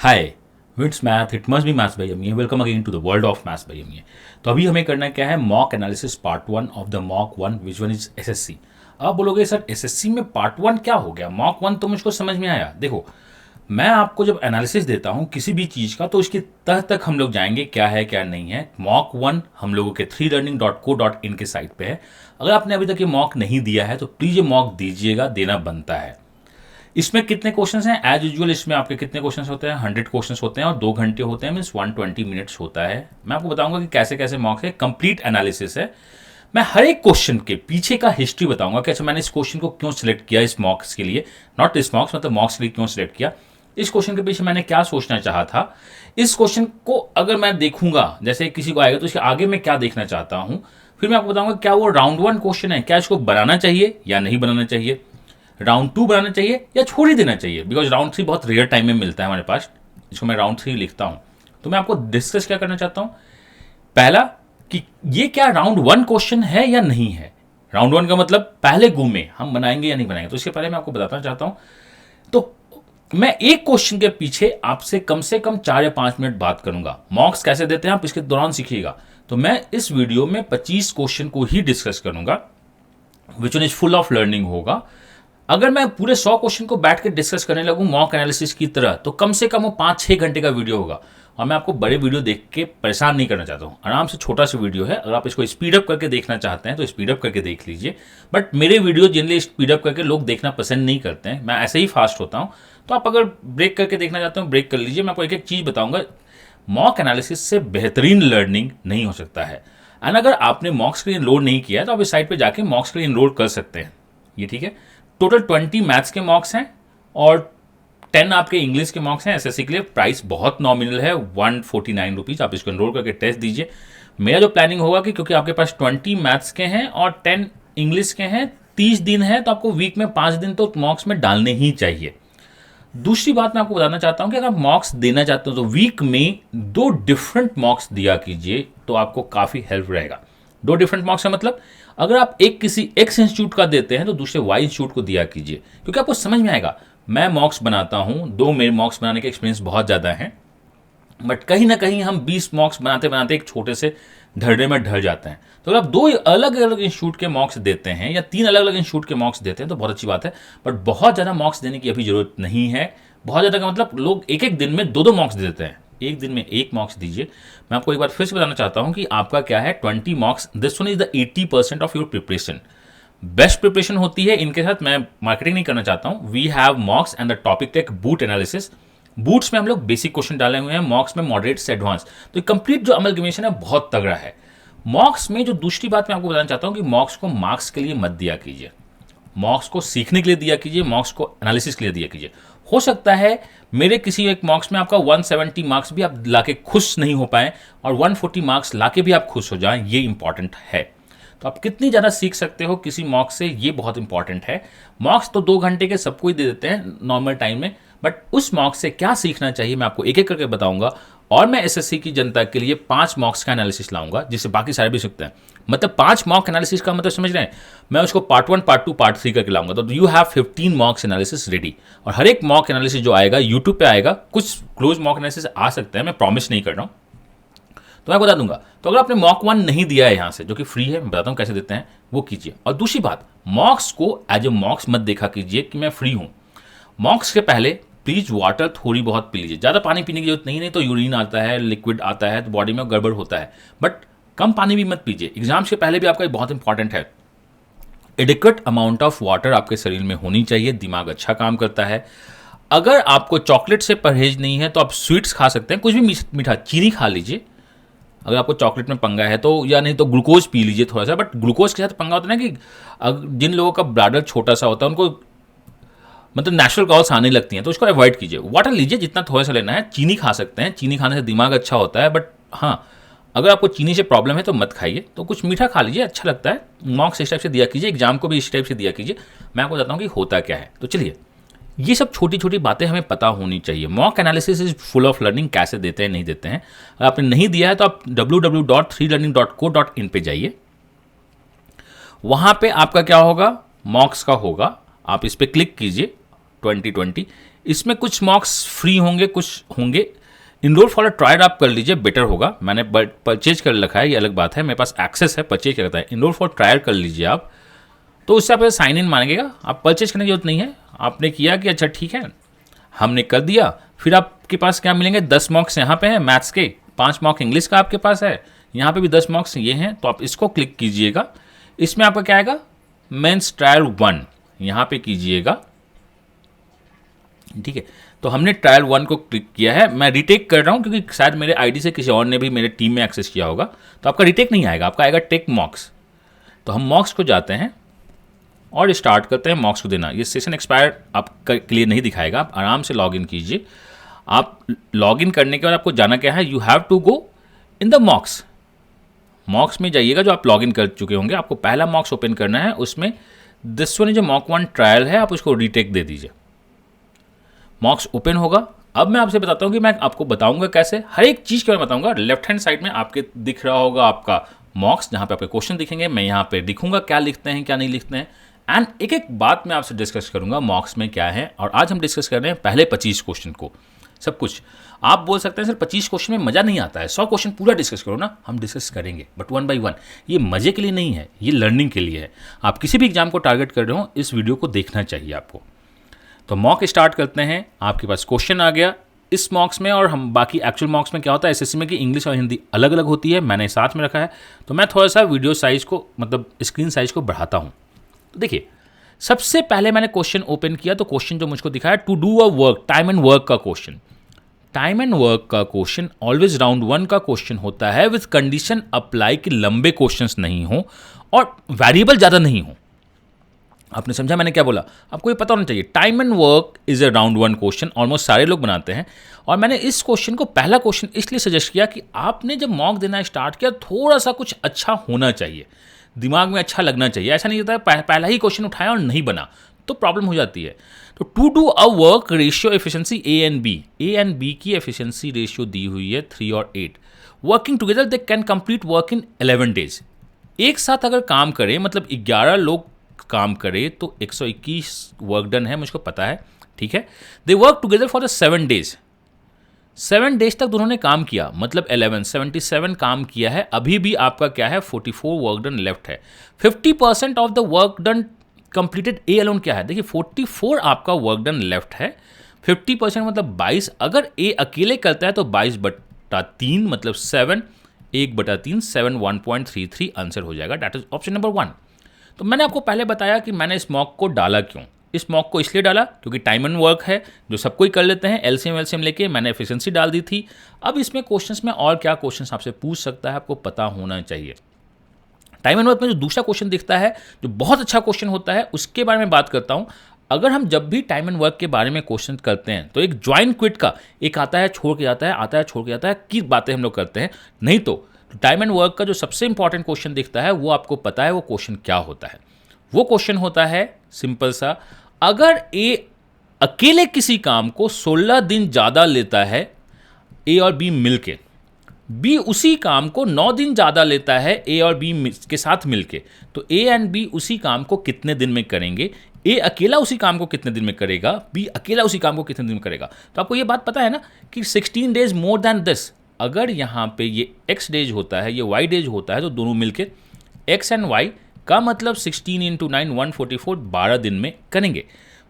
Hi, it's math, it must be maths by MA. Welcome again to the world of maths by MA. तो अभी हमें करना क्या है, mock analysis part 1 of the mock 1 which one is SSC. आप बोलोगे sir SSC में part 1 क्या हो गया, मॉक 1 तो मुझको समझ में आया। देखो, मैं आपको जब एनालिसिस देता हूं किसी भी चीज़ का तो इसकी तह तक हम लोग जाएंगे, क्या है क्या नहीं है। मॉक 1 हम लोगों के 3learning.co.in के साइट पे है। अगर आपने अभी तक ये मॉक नहीं दिया है तो प्लीज़ ये मॉक दीजिएगा, देना बनता है। इसमें कितने क्वेश्चंस हैं, एज यूजुअल इसमें आपके कितने क्वेश्चंस होते हैं, 100 क्वेश्चंस होते हैं और 2 घंटे होते हैं, मीन्स 120 मिनट्स होता है। मैं आपको बताऊंगा कि कैसे कैसे मॉक है, कंप्लीट एनालिसिस है। मैं हर एक क्वेश्चन के पीछे का हिस्ट्री बताऊंगा कि अच्छा मैंने इस क्वेश्चन को क्यों सिलेक्ट किया इस मॉक्स के लिए, नॉट इस मॉक्स मतलब मॉक्स के लिए क्यों सिलेक्ट किया, इस क्वेश्चन के पीछे मैंने क्या सोचना चाहा था, इस क्वेश्चन को अगर मैं देखूंगा जैसे किसी को आएगा तो इसके आगे मैं क्या देखना चाहता हूं। फिर मैं आपको बताऊंगा क्या वो राउंड 1 क्वेश्चन है, क्या इसको बनाना चाहिए या नहीं बनाना चाहिए, राउंड 2 बनाना चाहिए या छोड़ ही देना चाहिए, बिकॉज राउंड 3 बहुत रेयर टाइम में मिलता है हमारे पास, इसको मैं राउंड 3 लिखता हूं। तो मैं आपको डिस्कस क्या करना चाहता हूं, पहला कि ये क्या राउंड 1 क्वेश्चन है या नहीं है। राउंड 1 का मतलब पहले गो में हम बनाएंगे या नहीं बनाएंगे, तो इसके पहले मैं आपको बताना चाहता हूं। तो मैं एक क्वेश्चन के पीछे आपसे कम से कम 4 या 5 मिनट बात करूंगा। मॉक्स कैसे देते हैं आप इसके दौरान सीखिएगा। तो मैं इस वीडियो में 25 क्वेश्चन को ही डिस्कस करूंगा, विच one is full of learning होगा। अगर मैं पूरे 100 क्वेश्चन को बैठ के डिस्कस करने लगूं मॉक एनालिसिस की तरह तो कम से कम वो 5-6 घंटे का वीडियो होगा, और मैं आपको बड़े वीडियो देख के परेशान नहीं करना चाहता हूं। आराम से छोटा सा वीडियो है, अगर आप इसको स्पीड अप करके देखना चाहते हैं तो स्पीड अप करके देख लीजिए। बट मेरे वीडियो जनरली स्पीड अप करके लोग देखना पसंद नहीं करते हैं, मैं ऐसे ही फास्ट होता हूं। तो आप अगर ब्रेक करके देखना चाहते हो ब्रेक कर लीजिए। मैं आपको एक एक चीज़ बताऊंगा। मॉक एनालिसिस से बेहतरीन लर्निंग नहीं हो सकता है। एंड अगर आपने मॉक स्क्रीन लोड नहीं किया है तो आप इस साइट पर जाके मॉक स्क्रीन लोड कर सकते हैं, ये ठीक है। टोटल 20 मैथ्स के मॉक्स हैं और 10 आपके इंग्लिश के मॉक्स हैं। एसएससी के लिए प्राइस बहुत नॉमिनल है, 149 रुपीज़। आप इसको एनरोल करके टेस्ट दीजिए। मेरा जो प्लानिंग होगा कि क्योंकि आपके पास 20 मैथ्स के हैं और 10 इंग्लिश के हैं, 30 दिन है तो आपको वीक में 5 दिन तो मॉक्स में डालने ही चाहिए। दूसरी बात मैं आपको बताना चाहता हूं कि अगर आप मॉक्स देना चाहते हो तो वीक में 2 डिफरेंट मॉक्स दिया कीजिए, तो आपको काफ़ी हेल्प रहेगा। 2 डिफरेंट मॉक्स का मतलब अगर आप एक किसी एक्स इंस्टीट्यूट का देते हैं तो दूसरे वाई इंस्टीट्यूट को दिया कीजिए, क्योंकि आपको समझ में आएगा। मैं मॉक्स बनाता हूं, 2 मेरे मॉक्स बनाने के एक्सपीरियंस बहुत ज़्यादा हैं, बट कहीं ना कहीं हम 20 मॉक्स बनाते बनाते एक छोटे से ढर्रे में ढर जाते हैं। तो अगर आप 2 अलग अलग इंस्टीट्यूट के मॉक्स देते हैं या 3 अलग अलग इंस्टीट्यूट के मॉक्स देते हैं तो बहुत अच्छी बात है, बट बहुत ज़्यादा मॉक्स देने की अभी जरूरत नहीं है। बहुत ज़्यादा का मतलब लोग एक एक दिन में 2-2 मॉक्स दे देते हैं, एक दिन में 1 मॉक्स दीजिए। मैं आपको एक बार फिर से बताना चाहता हूं कि आपका क्या है, 20 मॉक्स, this one is the 80% of your preparation. Best preparation होती है इनके साथ। मैं मार्केटिंग नहीं करना चाहता हूं। We have mocks and the topic take boot analysis. Boots में हम लोग बेसिक क्वेश्चन डाले हुए हैं, मॉक्स में मॉडरेट से एडवांस। तो कंप्लीट जो अमलगमेशन है बहुत तगड़ा है मॉक्स में। जो दूसरी बात मैं आपको बताना चाहता हूं कि मॉक्स को मार्क्स के लिए मत दिया कीजिए, मॉक्स को सीखने के लिए दिया कीजिए, मॉक्स को एनालिसिस के लिए दिया कीजिए। हो सकता है मेरे किसी एक मॉक्स में आपका 170 मार्क्स भी आप लाके खुश नहीं हो पाए और 140 मार्क्स लाके भी आप खुश हो जाएं, ये इंपॉर्टेंट है। तो आप कितनी ज़्यादा सीख सकते हो किसी मॉक्स से, ये बहुत इंपॉर्टेंट है। मॉक्स तो 2 घंटे के सबको ही दे देते हैं नॉर्मल टाइम में, बट उस मॉक्स से क्या सीखना चाहिए मैं आपको एक एक करके बताऊंगा। और मैं एसएससी की जनता के लिए 5 मॉक्स का एनालिसिस लाऊंगा जिससे बाकी सारे भी सीखते हैं। मतलब 5 मॉक एनालिसिस का मतलब समझ रहे हैं, मैं उसको पार्ट 1, पार्ट 2, पार्ट 3 करके लाऊंगा। तो यू हैव 15 मॉक्स एनालिसिस रेडी। और हर एक मॉक एनालिसिस जो आएगा यूट्यूब पे आएगा। कुछ क्लोज मॉक एनालिसिस आ सकते हैं, मैं प्रॉमिस नहीं कर रहा हूँ, तो मैं बता दूंगा। तो अगर आपने मॉक 1 नहीं दिया है यहाँ से, जो कि फ्री है, मैं बताता हूँ कैसे देते हैं, वो कीजिए। और दूसरी बात, मॉक्स को एज ए मॉक्स मत देखा कीजिए कि मैं फ्री हूँ। मॉक्स के पहले प्लीज वाटर थोड़ी बहुत पी लीजिए। ज़्यादा पानी पीने की जरूरत नहीं तो यूरिन आता है, लिक्विड आता है, तो बॉडी में गड़बड़ होता है, बट कम पानी भी मत पीजिए। एग्जाम्स के पहले भी आपका बहुत इंपॉर्टेंट है, एडिक्वेट अमाउंट ऑफ वाटर आपके शरीर में होनी चाहिए, दिमाग अच्छा काम करता है। अगर आपको चॉकलेट से परहेज नहीं है तो आप स्वीट्स खा सकते हैं, कुछ भी मीठा, चीनी खा लीजिए अगर आपको चॉकलेट में पंगा है तो, या नहीं तो ग्लूकोज पी लीजिए थोड़ा सा। बट ग्लूकोज के साथ पंगा होता है ना कि जिन लोगों का ब्लडर छोटा सा होता है उनको मतलब नेचुरल कॉल्स आने लगती हैं, तो उसको अवॉइड कीजिए। वाटर लीजिए जितना थोड़ा सा लेना है। चीनी खा सकते हैं, चीनी खाने से दिमाग अच्छा होता है, बट हाँ अगर आपको चीनी से प्रॉब्लम है तो मत खाइए। तो कुछ मीठा खा लीजिए, अच्छा लगता है। मॉक्स इस टाइप से दिया कीजिए, एग्जाम को भी इस टाइप से दिया कीजिए। मैं आपको बताता हूँ कि होता क्या है। तो चलिए, ये सब छोटी छोटी बातें हमें पता होनी चाहिए। Mock analysis is full of learning, कैसे देते हैं नहीं देते हैं। अगर आपने नहीं दिया है तो आप www.3learning.co.in पे जाइए। वहाँ पे आपका क्या होगा, मॉक्स का होगा, आप इस पर क्लिक कीजिए 2020। इसमें कुछ मॉक्स फ्री होंगे, कुछ होंगे। इनरोल फॉर अ ट्रायल आप कर लीजिए, बेटर होगा। मैंने परचेज कर रखा है, ये अलग बात है, मेरे पास एक्सेस है, परचेज कर रखा है। इनरोल फॉर ट्रायल कर लीजिए आप, तो उससे आप साइन इन मांगेगा। आप परचेज करने की जरूरत नहीं है, आपने किया कि अच्छा ठीक है हमने कर दिया। फिर आपके पास क्या मिलेंगे, 10 मॉक्स यहाँ पे हैं मैथ्स के, 5 मॉक इंग्लिश का आपके पास है, यहाँ पे भी 10 मॉक्स ये हैं। तो आप इसको क्लिक कीजिएगा, इसमें आपका क्या आएगा, मेंस ट्रायल 1, यहाँ पे कीजिएगा। ठीक है, तो हमने ट्रायल 1 को क्लिक किया है। मैं रिटेक कर रहा हूँ क्योंकि शायद मेरे आईडी से किसी और ने भी मेरे टीम में एक्सेस किया होगा, तो आपका रिटेक नहीं आएगा, आपका आएगा टेक मॉक्स। तो हम मॉक्स को जाते हैं और स्टार्ट करते हैं मॉक्स को देना। ये सेशन एक्सपायर आपका क्लियर नहीं दिखाएगा, आप आराम से लॉग इन कीजिए। आप लॉग इन करने के बाद आपको जाना क्या है, you have to go in the mocks. Mocks में जाइएगा जो आप लॉग इन कर चुके होंगे, आपको पहला मॉक्स ओपन करना है, उसमें दिस वन जो मॉक 1 ट्रायल है, आप उसको रीटेक दे दीजिए। मॉक्स ओपन होगा। अब मैं आपसे बताता हूँ कि मैं आपको बताऊंगा कैसे, हर एक चीज़ के बारे में बताऊंगा। लेफ्ट हैंड साइड में आपके दिख रहा होगा आपका मॉक्स, जहाँ पे आपके क्वेश्चन दिखेंगे, मैं यहाँ पे दिखूंगा क्या लिखते हैं क्या नहीं लिखते हैं, एंड एक एक बात मैं आपसे डिस्कस करूंगा मॉक्स में क्या है। और आज हम डिस्कस कर रहे हैं पहले 25 क्वेश्चन को, सब कुछ। आप बोल सकते हैं सर 25 क्वेश्चन में मज़ा नहीं आता है, 100 क्वेश्चन पूरा डिस्कस करो ना। हम डिस्कस करेंगे बट 1 बाय 1। ये मज़े के लिए नहीं है, ये लर्निंग के लिए है। आप किसी भी एग्जाम को टारगेट कर रहे हो, इस वीडियो को देखना चाहिए आपको। तो मॉक स्टार्ट करते हैं। आपके पास क्वेश्चन आ गया इस मॉक्स में, और हम बाकी एक्चुअल मॉक्स में क्या होता है एसएससी में कि इंग्लिश और हिंदी अलग अलग होती है, मैंने साथ में रखा है। तो मैं थोड़ा सा वीडियो साइज़ को, मतलब स्क्रीन साइज़ को बढ़ाता हूँ। तो देखिए, सबसे पहले मैंने क्वेश्चन ओपन किया, तो क्वेश्चन जो मुझको दिखाया, to do a work, time and work का क्वेश्चन। टाइम एंड वर्क का क्वेश्चन ऑलवेज राउंड 1 का क्वेश्चन होता है, विथ कंडीशन अप्लाई कि लंबे क्वेश्चंस नहीं हो और वेरिएबल ज़्यादा नहीं हो। आपने समझा मैंने क्या बोला, आपको ये पता होना चाहिए। Time and work is a round 1 question, almost सारे लोग बनाते हैं। और मैंने इस क्वेश्चन को पहला क्वेश्चन इसलिए सजेस्ट किया कि आपने जब मॉक देना स्टार्ट किया, थोड़ा सा कुछ अच्छा होना चाहिए, दिमाग में अच्छा लगना चाहिए। ऐसा नहीं होता है पहला ही क्वेश्चन उठाया और नहीं बना तो प्रॉब्लम हो जाती है। तो to do a work ratio efficiency A and B की एफिशिएंसी रेशियो दी हुई है 3 और 8। Working together they can complete work in 11 days. एक साथ अगर काम करें, मतलब 11 लोग काम करें, तो 121 वर्क डन है, मुझको पता है, ठीक है। They work together for the 7 days. 7 days तक दोनों ने काम किया, मतलब 77 काम किया है। अभी भी आपका क्या है, 44 वर्क डन लेफ्ट है। 50% of the work done completed A alone क्या है, देखिए 44 आपका वर्क डन लेफ्ट है, 50% मतलब 22। अगर ए अकेले करता है तो 22/3 मतलब 7, 1/3, 7 1.33 आंसर हो जाएगा। That is option number 1। तो मैंने आपको पहले बताया कि मैंने इस मॉक को डाला क्यों। इस मॉक को इसलिए डाला क्योंकि टाइम एंड वर्क है, जो सबको ही कर लेते हैं, एलसीएम लेके मैंने एफिशिएंसी डाल दी थी। अब इसमें क्वेश्चंस में और क्या क्वेश्चंस आपसे पूछ सकता है, आपको पता होना चाहिए। टाइम एंड वर्क में जो दूसरा क्वेश्चन दिखता है, जो बहुत अच्छा क्वेश्चन होता है, उसके बारे में बात करता हूँ। अगर हम जब भी टाइम एंड वर्क के बारे में क्वेश्चन करते हैं, तो एक ज्वाइन क्विट का एक आता है, छोड़ के आता है, आता है, छोड़ के आता है, की बातें हम लोग करते हैं। नहीं तो टाइम एंड वर्क का जो सबसे इंपॉर्टेंट क्वेश्चन दिखता है, वो आपको पता है वो क्वेश्चन क्या होता है। वो क्वेश्चन होता है सिंपल सा, अगर ए अकेले किसी काम को 16 दिन ज़्यादा लेता है, ए और बी मिलके, बी उसी काम को 9 दिन ज़्यादा लेता है ए और बी के साथ मिलके, तो ए एंड बी उसी काम को कितने दिन में करेंगे। ए अकेला उसी काम को कितने दिन में करेगा, बी अकेला उसी काम को कितने दिन में करेगा। तो आपको ये बात पता है ना कि 16 डेज मोर देन दिस। अगर यहाँ पे ये x डेज होता है, ये y डेज होता है, तो दोनों मिलके x एंड y का मतलब 16 × 9 144 12 दिन में करेंगे।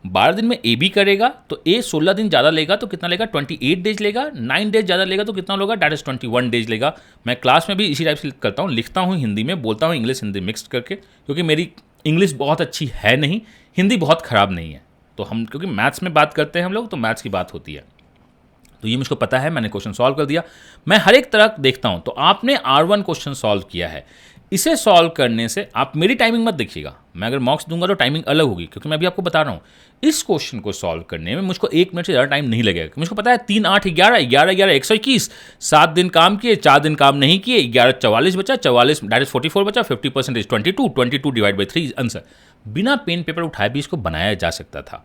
12 दिन में ए बी करेगा, तो ए 16 दिन ज़्यादा लेगा तो कितना लेगा, 28 डेज लेगा। 9 डेज ज़्यादा लेगा तो कितना होगा, डैट इज़ 21 डेज लेगा। मैं क्लास में भी इसी टाइप से करता हूँ, लिखता हूँ हिंदी में, बोलता हूँ इंग्लिश हिंदी मिक्स करके, क्योंकि मेरी इंग्लिश बहुत अच्छी है नहीं, हिंदी बहुत ख़राब नहीं है। तो हम क्योंकि मैथ्स में बात करते हैं हम लोग, तो मैथ्स की बात होती है। तो ये मुझको पता है, मैंने क्वेश्चन सॉल्व कर दिया। मैं हर एक तरह देखता हूँ। तो आपने R1 क्वेश्चन सॉल्व किया है, इसे सॉल्व करने से आप मेरी टाइमिंग मत देखिएगा, मैं अगर मार्क्स दूंगा तो टाइमिंग अलग होगी, क्योंकि मैं अभी आपको बता रहा हूँ इस क्वेश्चन को सॉल्व करने में मुझको 1 मिनट से ज़्यादा टाइम नहीं लगेगा। मुझको पता है 3 8 11 11 11 121, 7 दिन काम किए, 4 दिन काम नहीं किए, 11 44 बचा, 44 दैट इज 44 बचा, 50% इज 22 डिवाइड बाई 3 आंसर। बिना पेन पेपर उठाए भी इसको बनाया जा सकता था।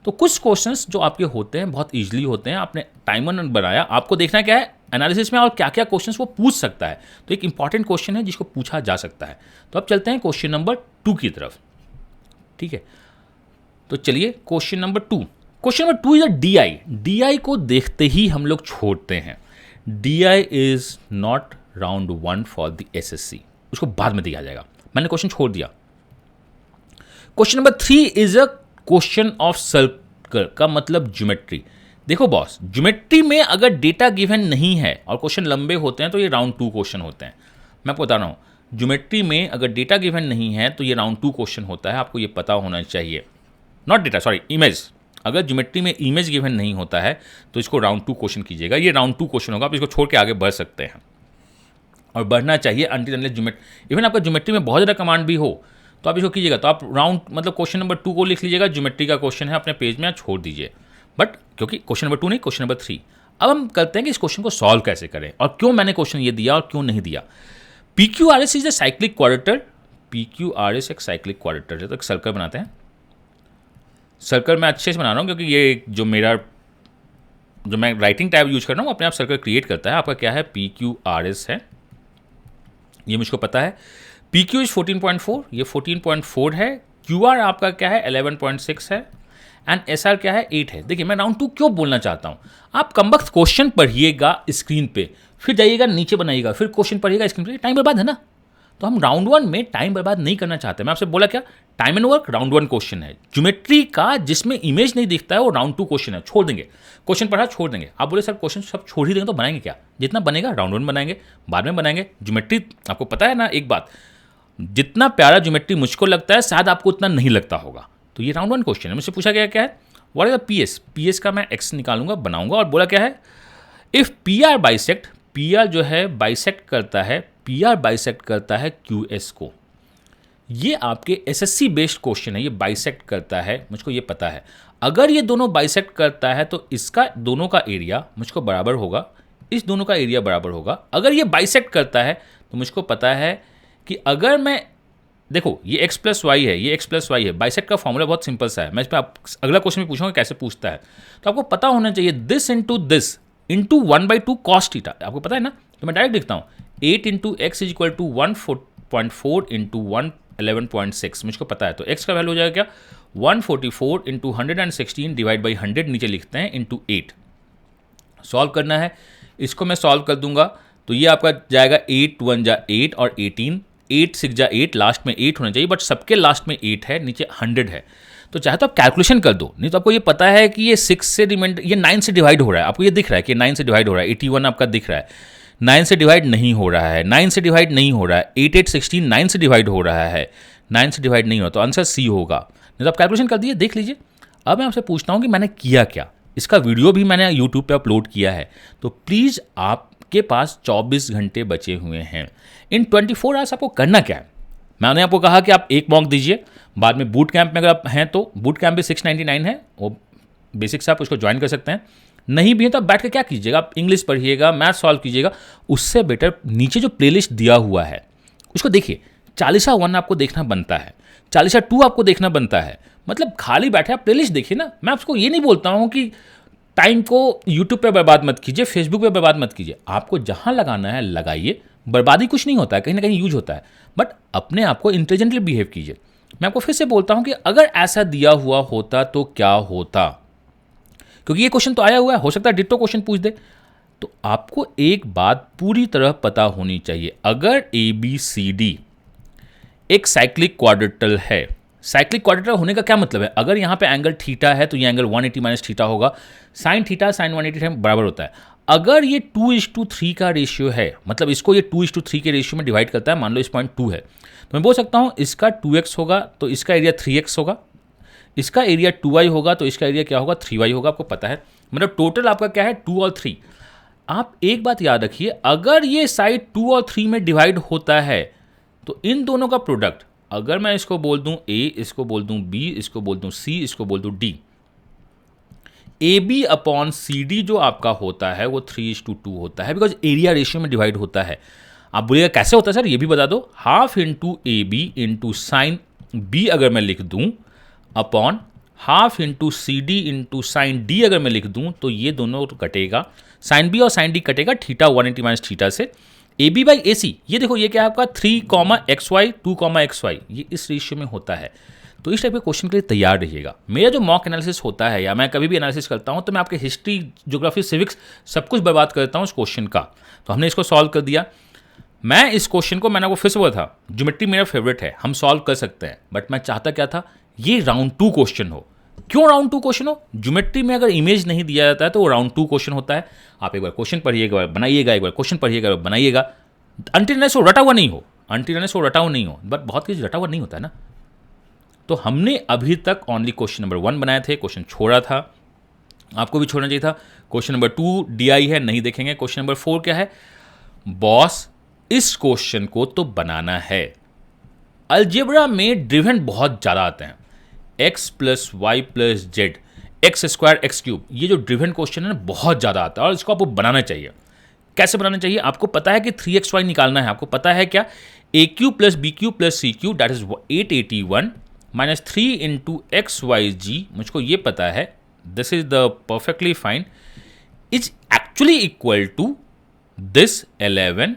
तो कुछ क्वेश्चंस जो आपके होते हैं बहुत ईजिली होते हैं, आपने टाइमर बनाया, आपको देखना क्या है एनालिसिस में और क्या क्या क्वेश्चंस वो पूछ सकता है। तो एक इंपॉर्टेंट क्वेश्चन है जिसको पूछा जा सकता है। तो अब चलते हैं क्वेश्चन नंबर 2 की तरफ, ठीक है। तो चलिए question number 2, question number 2 is a DI। DI को देखते ही हम लोग छोड़ते हैं। DI is not round 1 for the SSC, उसको बाद में दिया जाएगा, मैंने क्वेश्चन छोड़ दिया। Question number 3 is a question of circle, का मतलब ज्योमेट्री। देखो बॉस, ज्योमेट्री में अगर डेटा गिवन नहीं है और क्वेश्चन लंबे होते हैं तो ये राउंड 2 क्वेश्चन होते हैं। मैं आपको बता रहा हूँ, ज्योमेट्री में अगर डेटा गिवन नहीं है तो ये राउंड 2 क्वेश्चन होता है, आपको ये पता होना चाहिए। Not data, sorry, image. अगर ज्योमेट्री में इमेज गिवन नहीं होता है तो इसको राउंड 2 क्वेश्चन कीजिएगा, ये राउंड 2 क्वेश्चन होगा, आप इसको छोड़ के आगे बढ़ सकते हैं और बढ़ना चाहिए अनटिल अनलेस ज्योमेट्री, इवन आपका ज्योमेट्री में बहुत ज़्यादा कमांड भी हो तो आप इसको कीजिएगा। तो आप राउंड मतलब क्वेश्चन नंबर 2 को लिख लीजिएगा, ज्योमेट्री का क्वेश्चन है, अपने पेज में आप छोड़ दीजिए। बट क्योंकि क्वेश्चन नंबर 2 नहीं, क्वेश्चन नंबर 3। अब हम करते हैं कि इस क्वेश्चन को सॉल्व कैसे करें और क्यों मैंने क्वेश्चन ये दिया और क्यों नहीं दिया। PQRS is a cyclic क्वाड्रेटर। PQRS एक साइक्लिक क्वाड्रेटर है, तो एक सर्कल बनाते हैं। सर्कल मैं अच्छे से बना रहा हूँ क्योंकि ये जो मैं राइटिंग टैब यूज कर रहा हूँ अपने आप सर्कल क्रिएट करता है। आपका क्या है, PQRS है, ये मुझको पता है। PQ इज 14.4, ये 14.4 है। QR आपका क्या है, 11.6 है। एंड SR क्या है, 8 है। देखिए मैं राउंड 2 क्यों बोलना चाहता हूँ, आप कमबख्त क्वेश्चन पढ़िएगा स्क्रीन पे, फिर जाइएगा नीचे बनाइएगा, फिर क्वेश्चन पढ़िएगा स्क्रीन पे, टाइम बर्बाद है ना। तो हम राउंड 1 में टाइम बर्बाद नहीं करना चाहते। मैं आपसे बोला क्या, time and work round 1 question है। ज्योमेट्री का जिसमें इमेज नहीं दिखता है वो राउंड 2 क्वेश्चन है, छोड़ देंगे। क्वेश्चन पढ़ा छोड़ देंगे। आप बोले सर क्वेश्चन सब छोड़ ही देंगे तो बनाएंगे क्या, जितना बनेगा राउंड 1 बनाएंगे, बाद में बनाएंगे। ज्योमेट्री आपको पता है ना, एक बात, जितना प्यारा ज्योमेट्री मुझको लगता है शायद आपको उतना नहीं लगता होगा। तो ये राउंड 1 क्वेश्चन है। मुझसे पूछा गया क्या है, what is the PS। PS का मैं x निकालूंगा, बनाऊंगा, और बोला क्या है, इफ PR बाइसेक्ट, PR जो है बाइसेक्ट करता है, PR बाइसेक्ट करता है QS को। ये आपके SSC बेस्ड क्वेश्चन है, ये बाइसेक्ट करता है, मुझको ये पता है। अगर ये दोनों बाइसेक्ट करता है तो इसका दोनों का एरिया मुझको बराबर होगा, इस दोनों का एरिया बराबर होगा। अगर ये बाइसेक्ट करता है तो मुझको पता है कि अगर मैं, देखो ये x प्लस वाई है, ये x प्लस वाई है। बाइसेक्ट का फॉर्मूला बहुत सिंपल सा है, मैं इस पर अगला क्वेश्चन में पूछूंगा कैसे पूछता है। तो आपको पता होना चाहिए दिस इंटू 1/2 कॉस थीटा, आपको पता है ना। तो मैं डायरेक्ट लिखता हूँ 8 into x is equal to 1.4 into 111.6, मुझको पता है। तो x का वैल्यू हो जाएगा क्या, 144 इंटू 116 डिवाइड बाई 100 नीचे लिखते हैं इंटू 8। सॉल्व करना है, इसको मैं सॉल्व कर दूंगा तो ये आपका जाएगा 8 1 जा 8 और 18, 8 6 जा 8, लास्ट में 8 होना चाहिए, बट सबके लास्ट में 8 है, नीचे 100 है। तो चाहे तो आप कैलकुलेशन कर दो, नहीं तो आपको ये पता है कि ये 6 से ये 9 से डिवाइड हो रहा है। आपको ये दिख रहा है कि 9 से डिवाइड हो रहा है, 81 आपका दिख रहा है, 9 से डिवाइड नहीं हो रहा है, 9 से डिवाइड नहीं हो रहा है, 8 8 16 9 से डिवाइड हो रहा है, 9 से डिवाइड नहीं हो, तो आंसर C होगा। नहीं तो आप कैलकुलेशन कर दिए, देख लीजिए। अब मैं आपसे पूछता हूँ कि मैंने किया क्या, इसका वीडियो भी मैंने यूट्यूब पे अपलोड किया है। तो प्लीज़ आपके पास 24 घंटे बचे हुए हैं, इन 24 आवर्स आपको करना क्या है। मैंने आपको कहा कि आप एक मॉक दीजिए, बाद में बूट कैंप में अगर आप हैं तो बूट कैंप भी 699 है, वो बेसिक से आप उसको ज्वाइन कर सकते हैं। नहीं भी है तो आप बैठ के क्या कीजिएगा, आप इंग्लिश पढ़िएगा, मैथ सॉल्व कीजिएगा। उससे बेटर नीचे जो प्लेलिस्ट दिया हुआ है उसको देखिए। 40 आपको देखना बनता है, 40 आपको देखना बनता है। मतलब खाली बैठे आप प्लेलिस्ट देखिए ना। मैं आपको ये नहीं बोलता हूँ कि टाइम को यूट्यूब पे बर्बाद मत कीजिए, फेसबुक पे बर्बाद मत कीजिए। आपको जहाँ लगाना है लगाइए, बर्बादी कुछ नहीं होता है, कहीं ना कहीं यूज होता है, बट अपने आप को इंटेलिजेंटली बिहेव कीजिए। मैं आपको फिर से बोलता हूँ कि अगर ऐसा दिया हुआ होता तो क्या होता, क्योंकि ये क्वेश्चन तो आया हुआ है, हो सकता है डिट्टो क्वेश्चन पूछ दे। तो आपको एक बात पूरी तरह पता होनी चाहिए, अगर ABCD एक साइक्लिक क्वाड्रेटल है, साइक्लिक क्वाड्रेटल होने का क्या मतलब है, अगर यहाँ पे एंगल थीटा है तो ये एंगल 180 माइनस थीटा होगा, साइन थीटा साइन 180 बराबर होता है। अगर ये 2:3 का रेशियो है, मतलब इसको ये 2:3 के रेशियो में डिवाइड करता है, मान लो इस पॉइंट 2 है, तो मैं बोल सकता हूँ इसका 2x होगा तो इसका एरिया 3x होगा, इसका एरिया 2y होगा तो इसका एरिया क्या होगा, 3y होगा। आपको पता है, मतलब टोटल आपका क्या है, 2 और 3। आप एक बात याद रखिए, अगर ये साइड 2 और 3 में डिवाइड होता है तो इन दोनों का प्रोडक्ट, अगर मैं इसको बोल दूं A, इसको बोल दूं B, इसको बोल दूं C, इसको बोल दूं D, AB अपॉन CD जो आपका होता है वो 3:2 होता है, बिकॉज एरिया रेशियो में डिवाइड होता है। आप बोलिएगा कैसे होता है सर, ये भी बता दो। Half into AB into sine B अगर मैं लिख दूं upon half into CD into sine D अगर मैं लिख दूं, तो ये दोनों कटेगा, साइन B और साइन D कटेगा थीटा 180 माइनस थीटा से। AB बाई AC, ये देखो ये क्या है आपका 3, XY 2, XY, ये इस रेशियो में होता है। तो इस टाइप के क्वेश्चन के लिए तैयार रहिएगा। मेरा जो मॉक एनालिसिस होता है या मैं कभी भी एनालिसिस करता हूँ तो मैं आपके हिस्ट्री, ज्योग्राफी, सिविक्स सब कुछ बर्बाद कर देता हूँ उस क्वेश्चन का। तो हमने इसको सॉल्व कर दिया। मैं इस क्वेश्चन को, मैंने आपको फिर से बोला था, ज्योमेट्री मेरा फेवरेट है, हम सॉल्व कर सकते हैं, बट मैं चाहता क्या था, ये राउंड 2 क्वेश्चन हो। क्यों राउंड 2 क्वेश्चन हो? ज्योमेट्री में अगर इमेज नहीं दिया जाता है तो वो राउंड 2 क्वेश्चन होता है। आप एक बार क्वेश्चन पढ़िएगा, बनाइएगा, एक बार क्वेश्चन पढ़िएगा, बनाइएगा, अनटिल वो रटा हुआ नहीं हो, वो रटा हुआ नहीं हो। बट बहुत कुछ रटा हुआ नहीं होता है ना। तो हमने अभी तक ओनली क्वेश्चन नंबर 1 बनाए थे, क्वेश्चन छोड़ा था, आपको भी छोड़ना चाहिए था। क्वेश्चन नंबर 2 DI है, नहीं देखेंगे। क्वेश्चन नंबर 4 क्या है? बॉस, इस क्वेश्चन को तो बनाना है। अलजेब्रा में ड्रिवन बहुत ज़्यादा आते हैं, x plus y plus z, x square x cube, ये जो ड्रिवन क्वेश्चन है ना बहुत ज़्यादा आता है और इसको आपको बनाना चाहिए। कैसे बनाना चाहिए? आपको पता है कि 3xy निकालना है, आपको पता है क्या, a q plus b q plus c q that is 881 minus 3 into x y z, मुझको ये पता है, this is the perfectly fine, is actually equal to this 11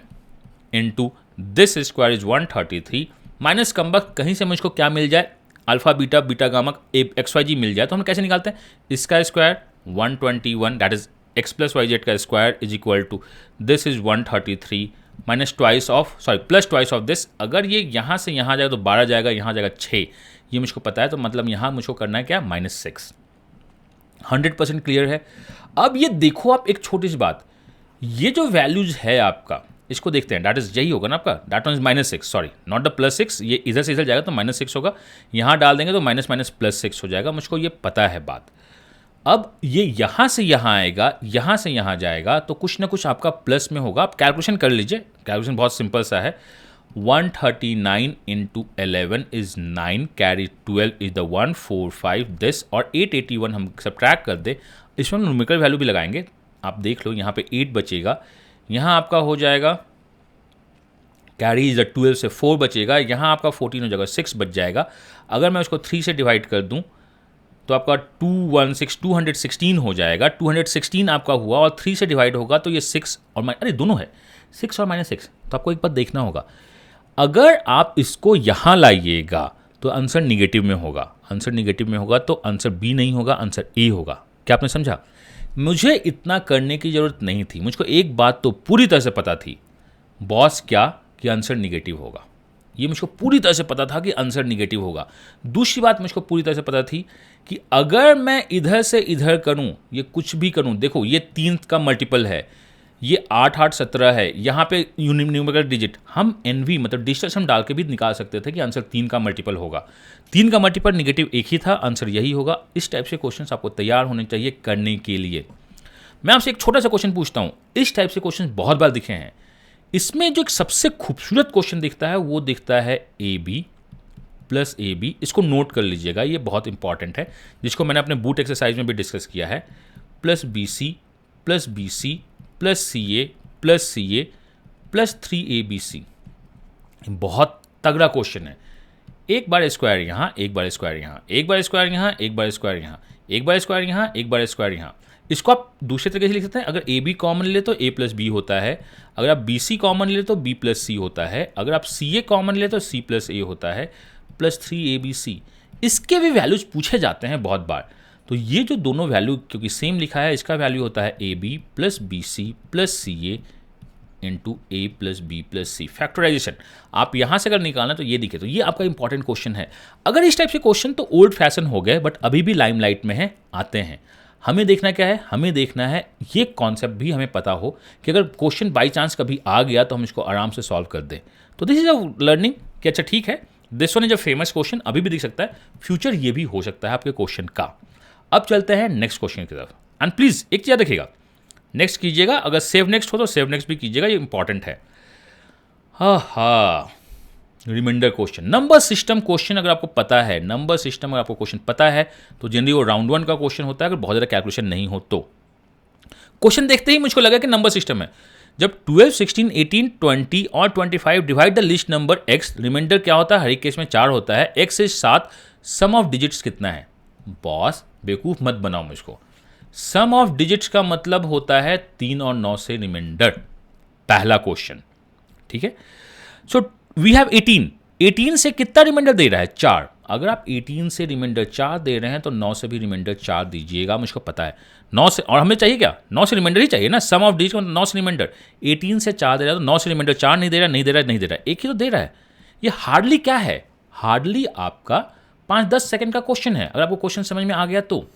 into this square is 133 minus कम्बक कहीं से मुझको क्या मिल जाए, alpha beta beta gamma x y z मिल जाए। तो हम कैसे निकालते हैं? इसका square 121 that is x plus Y z का square is equal to this is 133 minus twice of, sorry plus twice of this. अगर ये यहाँ से यहाँ जाएगा तो 12 जाएगा, यहाँ जाएगा 6, ये मुझको पता है। तो मतलब यहाँ मुझको करना है क्या, -6। 100% क्लियर है। अब ये देखो आप एक छोटी सी बात, ये जो वैल्यूज है आपका, इसको देखते हैं, दैट इज यही होगा ना आपका, that one is -6, sorry not the +6, ये इधर से इधर जाएगा तो -6 होगा, यहाँ डाल देंगे तो माइनस माइनस +6 हो जाएगा, मुझको ये पता है बात। अब ये यहाँ से यहाँ आएगा, यहाँ से यहाँ जाएगा, तो कुछ ना कुछ आपका प्लस में होगा। आप कैलकुलेशन कर लीजिए, कैलकुलेशन बहुत सिंपल सा है। 139 into 11 is 9, carry 12 is the 145 this, और 881 हम सब्ट्रैक्ट कर दे, इसमें न्यूमेरिकल वैल्यू भी लगाएंगे, आप देख लो, यहाँ पे 8 बचेगा, यहाँ आपका हो जाएगा कैरी इज द 12 से 4 बचेगा, यहाँ आपका 14 हो जाएगा, 6 बच जाएगा। अगर मैं उसको 3 से डिवाइड कर दूँ तो आपका 216 हो जाएगा, 216 आपका हुआ, और 3 से डिवाइड होगा तो ये 6 और अरे दोनों है, 6 और -6। तो आपको एक बात देखना होगा, अगर आप इसको यहाँ लाइएगा तो आंसर निगेटिव में होगा, आंसर निगेटिव में होगा तो आंसर बी नहीं होगा, आंसर ए होगा। क्या आपने समझा? मुझे इतना करने की ज़रूरत नहीं थी, मुझको एक बात तो पूरी तरह से पता थी, बॉस क्या, कि आंसर निगेटिव होगा। ये मुझको पूरी तरह से पता था कि आंसर निगेटिव होगा। दूसरी बात मुझको पूरी तरह से पता थी कि अगर मैं इधर से इधर करूं, ये कुछ भी करूं, देखो ये 3 का मल्टीपल है, ये 8 8 17 है, यहाँ पे न्यूमेरिकल डिजिट हम NV मतलब डिजिटल सम डाल के भी निकाल सकते थे कि आंसर 3 का मल्टीपल होगा। 3 का मल्टीपल निगेटिव एक ही था, आंसर यही होगा। इस टाइप से क्वेश्चन आपको तैयार होने चाहिए करने के लिए। मैं आपसे एक छोटा सा क्वेश्चन पूछता हूँ, इस टाइप से क्वेश्चन बहुत बार दिखे हैं। इसमें जो एक सबसे खूबसूरत क्वेश्चन दिखता है वो दिखता है AB प्लस AB, इसको नोट कर लीजिएगा, ये बहुत इंपॉर्टेंट है, जिसको मैंने अपने बूट एक्सरसाइज में भी डिस्कस किया है। Plus BC plus BC plus CA plus CA plus 3ABC, बहुत तगड़ा क्वेश्चन है। एक बार स्क्वायर यहाँ, एक बार स्क्वायर यहाँ, एक बार स्क्वायर यहाँ, एक बार स्क्वायर यहाँ, एक बार स्क्वायर यहाँ, एक बार स्क्वायर यहाँ। इसको आप दूसरे तरीके से लिख सकते हैं, अगर AB कॉमन ले तो A प्लस बी होता है, अगर आप BC कॉमन ले तो B प्लस C होता है, अगर आप CA कॉमन ले तो C प्लस A होता है, प्लस 3ABC। इसके भी वैल्यूज पूछे जाते हैं बहुत बार। तो ये जो दोनों वैल्यू क्योंकि सेम लिखा है, इसका वैल्यू होता है AB plus BC plus CA into A plus B plus C। Factorisation आप यहाँ से अगर निकालना तो ये दिखे, तो ये आपका इंपॉर्टेंट क्वेश्चन है। अगर इस टाइप से क्वेश्चन तो ओल्ड फैशन हो गए, बट अभी भी लाइमलाइट में है, आते हैं। हमें देखना क्या है, हमें देखना है ये कॉन्सेप्ट भी हमें पता हो कि अगर क्वेश्चन बाई चांस कभी आ गया तो हम इसको आराम से सॉल्व कर दें। तो दिस इज अ लर्निंग कि अच्छा ठीक है, this one is a famous question, अभी भी दिख सकता है, फ्यूचर ये भी हो सकता है आपके क्वेश्चन का। अब चलते हैं नेक्स्ट क्वेश्चन की तरफ, एंड प्लीज एक चीज याद रखिएगा, नेक्स्ट कीजिएगा, अगर सेव नेक्स्ट हो तो सेव नेक्स्ट भी कीजिएगा, ये इंपॉर्टेंट है। Reminder question, number system question अगर आपको पता है, नंबर सिस्टम अगर आपको क्वेश्चन पता है तो जनरली वो राउंड 1 का क्वेश्चन होता है, अगर बहुत ज़्यादा कैलकुलेशन नहीं हो तो। क्वेश्चन देखते ही मुझको लगा कि नंबर सिस्टम है। जब 12, 16, 18, 20 और 25 divide the list number x, remainder क्या होता है, हर एक केस में 4 होता है, x से 7, सम ऑफ डिजिट्स कितना है? बॉस बेवकूफ़ मत बनाओ मुझको, सम ऑफ डिजिट्स का मतलब होता है 3 और 9 से रिमाइंडर, पहला क्वेश्चन, ठीक है। सो वी हैव 18, 18 से कितना रिमाइंडर दे रहा है? 4। अगर आप 18 से रिमाइंडर 4 दे रहे हैं तो 9 से भी रिमाइंडर 4 दीजिएगा, मुझको पता है 9 से, और हमें चाहिए क्या? 9 से रिमाइंडर ही चाहिए ना, सम ऑफ डिजिट 9 से रिमाइंडर। 18 से 4 दे रहा है तो 9 से रिमाइंडर 4 नहीं दे रहा, नहीं दे रहा, नहीं दे रहा, एक ही तो दे रहा है। ये हार्डली क्या है? हार्डली आपका 5-10 सेकंड का क्वेश्चन है। अगर आपको क्वेश्चन समझ में आ गया तो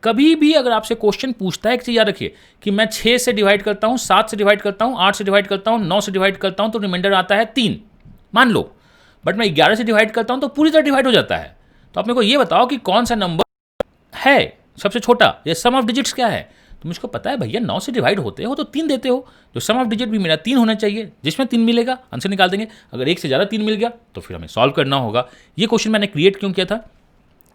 कभी भी अगर आपसे क्वेश्चन पूछता है, एक चीज याद रखिए कि मैं 6 से डिवाइड करता हूं, 7 से डिवाइड करता हूं, 8 से डिवाइड करता हूं, 9 से डिवाइड करता हूं तो रिमाइंडर आता है 3, मान लो। बट मैं 11 से डिवाइड करता हूं तो पूरी तरह डिवाइड हो जाता है। तो आप मेरे को ये बताओ कि कौन सा नंबर है सबसे छोटा, ये सम ऑफ डिजिट्स क्या है? तो मुझको पता है भैया 9 से डिवाइड होते हो तो 3 देते हो, तो सम ऑफ डिजिट भी मेरा 3 होना चाहिए, जिसमें 3 मिलेगा आंसर निकाल देंगे। अगर एक से ज़्यादा 3 मिल गया तो फिर हमें सॉल्व करना होगा। ये क्वेश्चन मैंने क्रिएट क्यों किया था?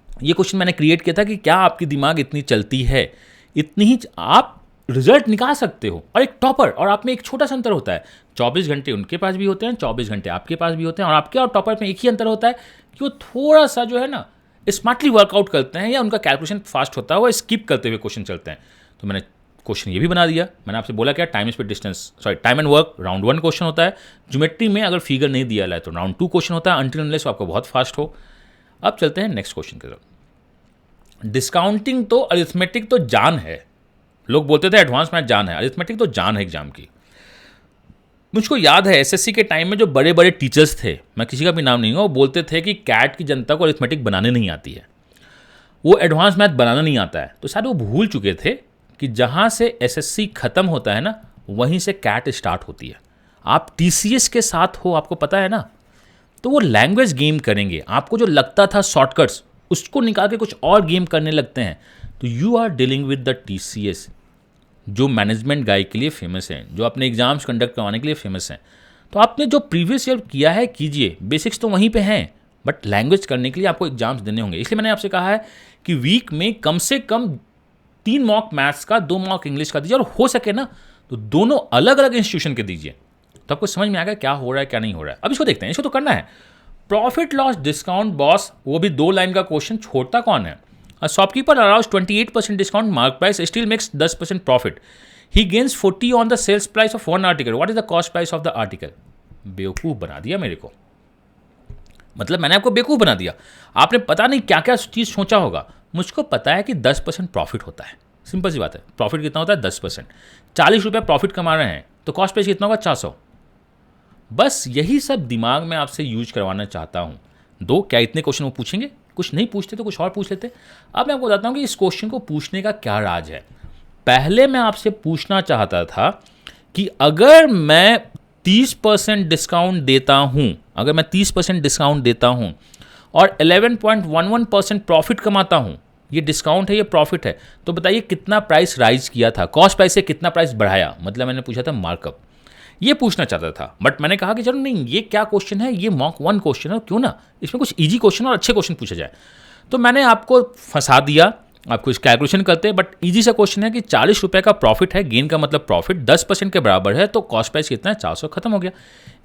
ये क्वेश्चन मैंने क्रिएट किया था कि क्या आपकी दिमाग इतनी चलती है, इतनी ही आप रिजल्ट निकाल सकते हो। और एक टॉपर और आप में एक छोटा सा अंतर होता है, 24 घंटे उनके पास भी होते हैं, 24 घंटे आपके पास भी होते हैं, और आपके और टॉपर में एक ही अंतर होता है कि वो थोड़ा सा जो है ना स्मार्टली वर्कआउट करते हैं, या उनका कैलकुलेशन फास्ट होता है, वो स्किप करते हुए क्वेश्चन चलते हैं। तो मैंने क्वेश्चन ये भी बना दिया। मैंने आपसे बोला क्या, time speed distance, sorry time and work round 1 question होता है। ज्योमेट्री में अगर फिगर नहीं दिया है तो राउंड 2 क्वेश्चन होता है, अनटिल अनलेस आपको बहुत फास्ट हो। अब चलते हैं नेक्स्ट क्वेश्चन की तरफ। डिस्काउंटिंग तो अरिथमेटिक तो जान है, लोग बोलते थे एडवांस मैथ जान है, अरिथमेटिक तो जान है एग्जाम की। मुझको याद है एसएससी के टाइम में जो बड़े बड़े टीचर्स थे, मैं किसी का भी नाम नहीं हूँ, वो बोलते थे कि कैट की जनता को अरिथमेटिक बनाने नहीं आती है, वो एडवांस मैथ बनाना नहीं आता है। तो शायद वो भूल चुके थे कि जहाँ से एसएससी खत्म होता है ना, वहीं से कैट स्टार्ट होती है। आप टीसीएस के साथ हो, आपको पता है ना, तो वो लैंग्वेज गेम करेंगे। आपको जो लगता था शॉर्टकट्स, उसको निकाल के कुछ और गेम करने लगते हैं। तो you are dealing with the TCS, जो मैनेजमेंट गाइड के लिए फेमस है, जो अपने एग्जाम्स कंडक्ट करवाने के लिए फेमस हैं। तो आपने जो प्रीवियस ईयर किया है कीजिए, बेसिक्स तो वहीं पे हैं, बट लैंग्वेज करने के लिए आपको एग्जाम्स देने होंगे। इसलिए मैंने आपसे कहा है कि वीक में कम से कम 3 मॉक मैथ्स का, 2 मॉक इंग्लिश का दीजिए, और हो सके ना तो दोनों अलग अलग इंस्टीट्यूशन के दीजिए। तो आपको समझ में आएगा क्या हो रहा है क्या नहीं हो रहा है। अब इसको देखते हैं, इसको तो करना है। प्रॉफिट लॉस डिस्काउंट बॉस, वो भी 2 लाइन का क्वेश्चन, छोड़ता कौन है? A shopkeeper allows 28% discount mark price, still makes 10% profit. He gains 40 on the sales price of one article. What is the cost price of the article? बेवकूफ़ बना दिया मेरे को, मतलब मैंने आपको बेवकूफ़ बना दिया। आपने पता नहीं क्या क्या चीज़ सोचा होगा। मुझको पता है कि 10% प्रॉफिट होता है, सिंपल सी बात है। प्रॉफिट कितना होता है? 10%। 40 रुपये प्रॉफिट कमा रहे हैं तो कॉस्ट प्राइस कितना होगा? 400। बस यही सब दिमाग में आपसे यूज करवाना चाहता हूँ। क्या इतने क्वेश्चन वो पूछेंगे? कुछ नहीं पूछते तो कुछ और पूछ लेते। अब मैं आपको बताता हूँ कि इस क्वेश्चन को पूछने का क्या राज है। पहले मैं आपसे पूछना चाहता था कि अगर मैं 30% डिस्काउंट देता हूँ, अगर मैं 30% डिस्काउंट देता हूँ और 11.11% प्रॉफिट कमाता हूँ, ये डिस्काउंट है, ये प्रॉफिट है, तो बताइए कितना प्राइस राइज किया था, कॉस्ट प्राइस से कितना प्राइस बढ़ाया। मतलब मैंने पूछा था मार्कअप, ये पूछना चाहता था। बट मैंने कहा कि चलो नहीं, ये क्या क्वेश्चन है, ये मॉक 1 क्वेश्चन है, क्यों ना इसमें कुछ इजी क्वेश्चन और अच्छे क्वेश्चन पूछा जाए। तो मैंने आपको फंसा दिया, आपको इस कैलकुलेशन करते, बट इजी सा क्वेश्चन है कि 40 रुपये का प्रॉफिट है, गेन का मतलब प्रॉफिट 10% के बराबर है, तो कॉस्ट प्राइस कितना है? 400, खत्म हो गया।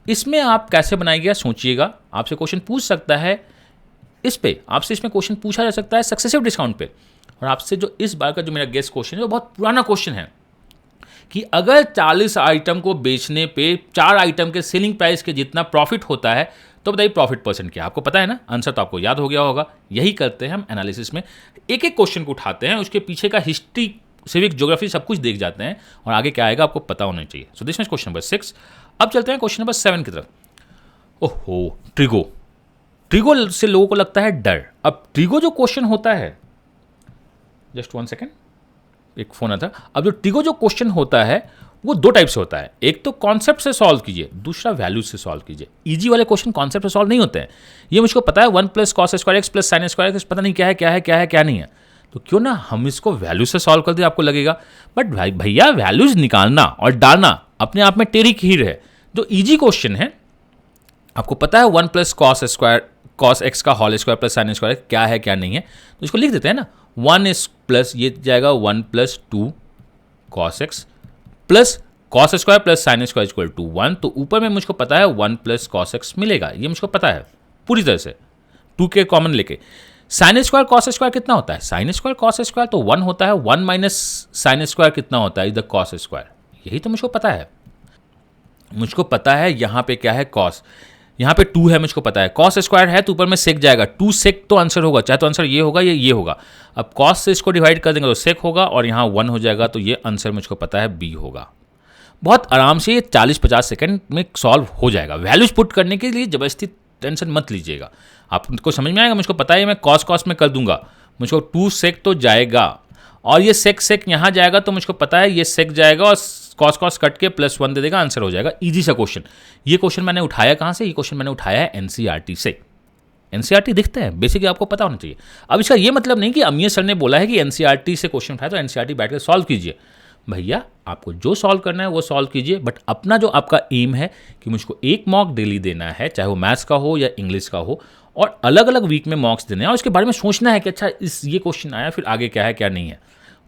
इसमें आप कैसे बनाइएगा सोचिएगा। आपसे क्वेश्चन पूछ सकता है इस पे, आपसे इसमें क्वेश्चन पूछा जा सकता है सक्सेसिव डिस्काउंट पे। और आपसे जो इस बार का जो मेरा गेस्ट क्वेश्चन है वो बहुत पुराना क्वेश्चन है कि अगर 40 आइटम को बेचने पे 4 आइटम के सेलिंग प्राइस के जितना प्रॉफिट होता है तो बताइए प्रॉफिट परसेंट क्या? आपको पता है ना, आंसर तो आपको याद हो गया होगा। यही करते हैं हम एनालिसिस में, एक एक क्वेश्चन को उठाते हैं, उसके पीछे का हिस्ट्री, सिविक, ज्योग्राफी सब कुछ देख जाते हैं, और आगे क्या आएगा आपको पता होना चाहिए। So this is question number 6। अब चलते हैं क्वेश्चन नंबर 7 की तरफ। ओहो, ट्रिगो। ट्रिगो से लोगों को लगता है डर। अब ट्रिगो जो क्वेश्चन होता है, जस्ट 1 सेकेंड, एक फोन आता है। अब जो ट्रिगो जो क्वेश्चन होता है वो 2 टाइप से होता है। एक तो कॉन्सेप्ट से सॉल्व कीजिए, दूसरा वैल्यू से सॉल्व कीजिए। इजी वाले क्वेश्चन कॉन्सेप्ट से सॉल्व नहीं होते हैं, ये मुझको पता है। 1 + cos² x + sin² x, पता नहीं क्या है क्या है क्या है क्या नहीं है, तो क्यों ना हम इसको वैल्यू से सॉल्व कर दे, आपको लगेगा। बट भाई भैया वैल्यूज निकालना और डालना अपने आप में टेढ़ी खीर है। जो ईजी क्वेश्चन है, आपको पता है 1 + cos x का होल स्क्वायर + sin² क्या है क्या नहीं है, तो इसको लिख देते हैं ना। 1 इज प्लस, ये जाएगा 1 + 2 cos x plus cos² + sin² = 1। तो ऊपर में मुझको पता है 1 + cos x मिलेगा, ये मुझको पता है पूरी तरह से, 2 के कॉमन लेके। sin² cos² कितना होता है? sin² cos² तो 1 होता है, 1 - sin² कितना होता है? इधर cos², यही तो मुझको पता है। मुझको पता है यहाँ पे क्या है cos। यहाँ पे 2 है मुझको पता है, कॉस स्क्वायर है तो ऊपर में सेक जाएगा, 2 सेक तो आंसर होगा, चाहे तो आंसर ये होगा या ये होगा। अब कॉस से इसको डिवाइड कर देंगे तो सेक होगा और यहाँ 1 हो जाएगा, तो ये आंसर मुझको पता है बी होगा। बहुत आराम से ये 40-50 सेकंड में सॉल्व हो जाएगा। वैल्यूज पुट करने के लिए जबरदस्ती टेंशन मत लीजिएगा, आपको समझ में आएगा। मुझको पता है मैं कॉस में कर दूंगा, मुझको 2 सेक तो जाएगा और ये सेक यहाँ जाएगा, तो मुझको पता है ये सेक जाएगा और कॉस कट के +1 दे देगा, आंसर हो जाएगा। इजी सा क्वेश्चन। ये क्वेश्चन मैंने उठाया कहाँ से? ये क्वेश्चन मैंने उठाया है एनसीईआरटी से। एनसीईआरटी दिखते हैं, बेसिकली आपको पता होना चाहिए। अब इसका ये मतलब नहीं कि अमीर सर ने बोला है कि एनसीईआरटी से क्वेश्चन उठाया तो एनसीईआरटी बैठ कर सॉल्व कीजिए। भैया आपको जो सॉल्व करना है वो सॉल्व कीजिए, बट अपना जो आपका एम है कि मुझको एक मॉक डेली देना है, चाहे वो मैथ्स का हो या इंग्लिश का हो, और अलग अलग वीक में मॉक्स देने हैं और उसके बारे में सोचना है कि अच्छा ये क्वेश्चन आया, फिर आगे क्या है क्या नहीं है,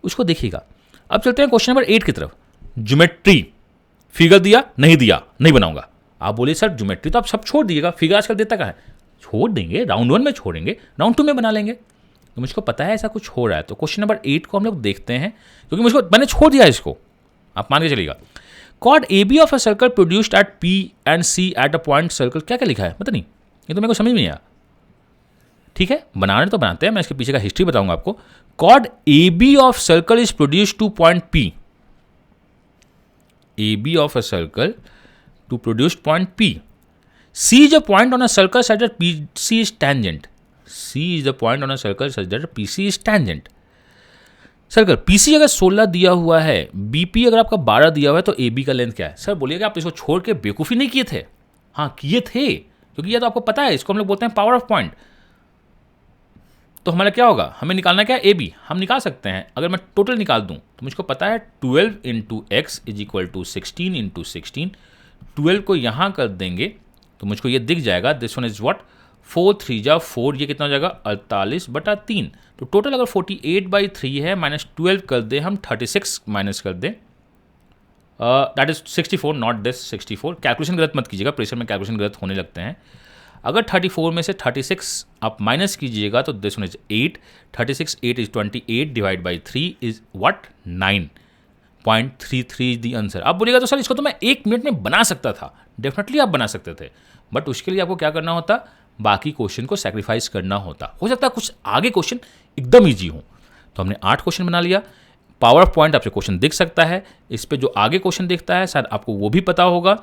उसको देखिएगा। अब चलते हैं क्वेश्चन नंबर 8 की तरफ। ज्योमेट्री, फिगर दिया नहीं बनाऊंगा। आप बोले सर ज्योमेट्री तो आप सब छोड़ दीजिएगा, फिगर आजकल देता कहाँ है? छोड़ देंगे, राउंड 1 में छोड़ेंगे, राउंड 2 में बना लेंगे। तो मुझको पता है ऐसा कुछ हो रहा है। तो क्वेश्चन नंबर 8 को हम लोग देखते हैं, क्योंकि मैंने छोड़ दिया इसको, आप मान के चलिएगा। Chord A B of a circle produced at P and C at a point circle, क्या क्या लिखा है पता नहीं, ये तो मेरे को समझ में नहीं आया। ठीक है, बनाने तो बनाते हैं, मैं इसके पीछे का हिस्ट्री बताऊंगा आपको। Chord A B of circle is produced to point P, A B of a circle to produce point P. C is a point on a circle such that PC is tangent. C is the point on a circle such that PC is tangent. Circle PC अगर 16 दिया हुआ है, BP अगर आपका 12 दिया हुआ है, तो AB का लेंथ क्या है? सर बोलिएगा आप इसको छोड़ के बेवकूफ़ी नहीं किए थे? हाँ किए थे, क्योंकि ये तो आपको पता है, इसको हम लोग बोलते हैं पावर ऑफ पॉइंट। तो हमारा क्या होगा, हमें निकालना क्या है? AB। हम निकाल सकते हैं, अगर मैं टोटल निकाल दूं तो मुझको पता है 12 × x = 16 × 16। 12 को यहाँ कर देंगे तो मुझको ये दिख जाएगा, दिस वन इज व्हाट, 4 3 जा 4, ये कितना हो जाएगा 48/3। तो टोटल अगर 48/3 है, -12 कर दें हम, 36 माइनस कर दें, that is 64, not this 64। Calculation गलत मत कीजिएगा, प्रेशर में कैलकुलेशन गलत होने लगते हैं। अगर 34 में से 36 आप माइनस कीजिएगा तो this one is 8, 36 8 is 28 divide by 3 is what 9.33 the answer. आप बोलिएगा तो सर इसको तो मैं 1 मिनट में बना सकता था। डेफिनेटली आप बना सकते थे, बट उसके लिए आपको क्या करना होता, बाकी क्वेश्चन को सैक्रिफाइस करना होता। हो सकता है कुछ आगे क्वेश्चन एकदम ईजी हो। तो हमने 8 क्वेश्चन बना लिया। पावर ऑफ पॉइंट आपसे क्वेश्चन दिख सकता है, इस पे जो आगे क्वेश्चन दिखता है शायद आपको वो भी पता होगा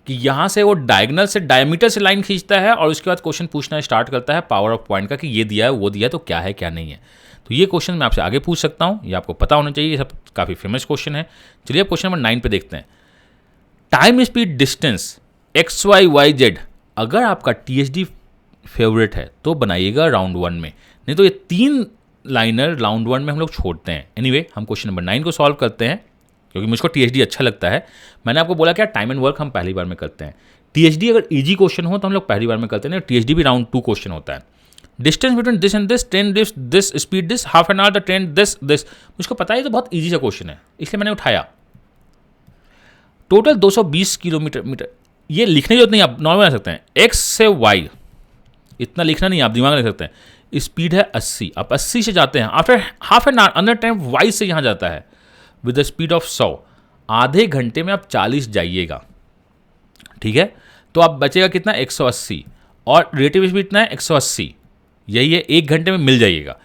कि यहाँ से वो डायगोनल से डायमीटर से लाइन खींचता है और उसके बाद क्वेश्चन पूछना स्टार्ट करता है पावर ऑफ पॉइंट का कि ये दिया है वो दिया है तो क्या है क्या नहीं है। तो ये क्वेश्चन मैं आपसे आगे पूछ सकता हूँ, ये आपको पता होना चाहिए, ये सब काफ़ी फेमस क्वेश्चन है। चलिए अब क्वेश्चन नंबर 9 पे देखते हैं। Time speed distance X Y Y Z, अगर आपका THD फेवरेट है तो बनाइएगा राउंड 1 में, नहीं तो ये 3 लाइनर राउंड 1 में हम लोग छोड़ते हैं। एनीवे हम क्वेश्चन नंबर 9 को सॉल्व करते हैं, क्योंकि मुझको THD अच्छा लगता है। मैंने आपको बोला क्या, टाइम एंड वर्क हम पहली बार में करते हैं। THD अगर इजी क्वेश्चन हो तो हम लोग पहली बार में करते हैं, THD भी राउंड 2 क्वेश्चन होता है। Distance between this and this, train this speed this, half an hour the train this. मुझको पता है ये तो बहुत ईजी सा क्वेश्चन है, इसलिए मैंने उठाया। टोटल 220 किलोमीटर, ये लिखने की जरूरत नहीं, आप नॉर्मल बना सकते हैं। एक्स से वाई, इतना लिखना नहीं, आप दिमाग में लिख सकते हैं। स्पीड है 80, आप 80 से जाते हैं, आफ्टर हाफ एन आवर अंदर टाइम वाई से यहाँ जाता है विद द स्पीड ऑफ 100। आधे घंटे में आप 40 जाइएगा, ठीक है, तो आप बचेगा कितना 180, और रिलेटिव स्पीड कितना है 180, यही है। 1 घंटे में मिल जाइएगा।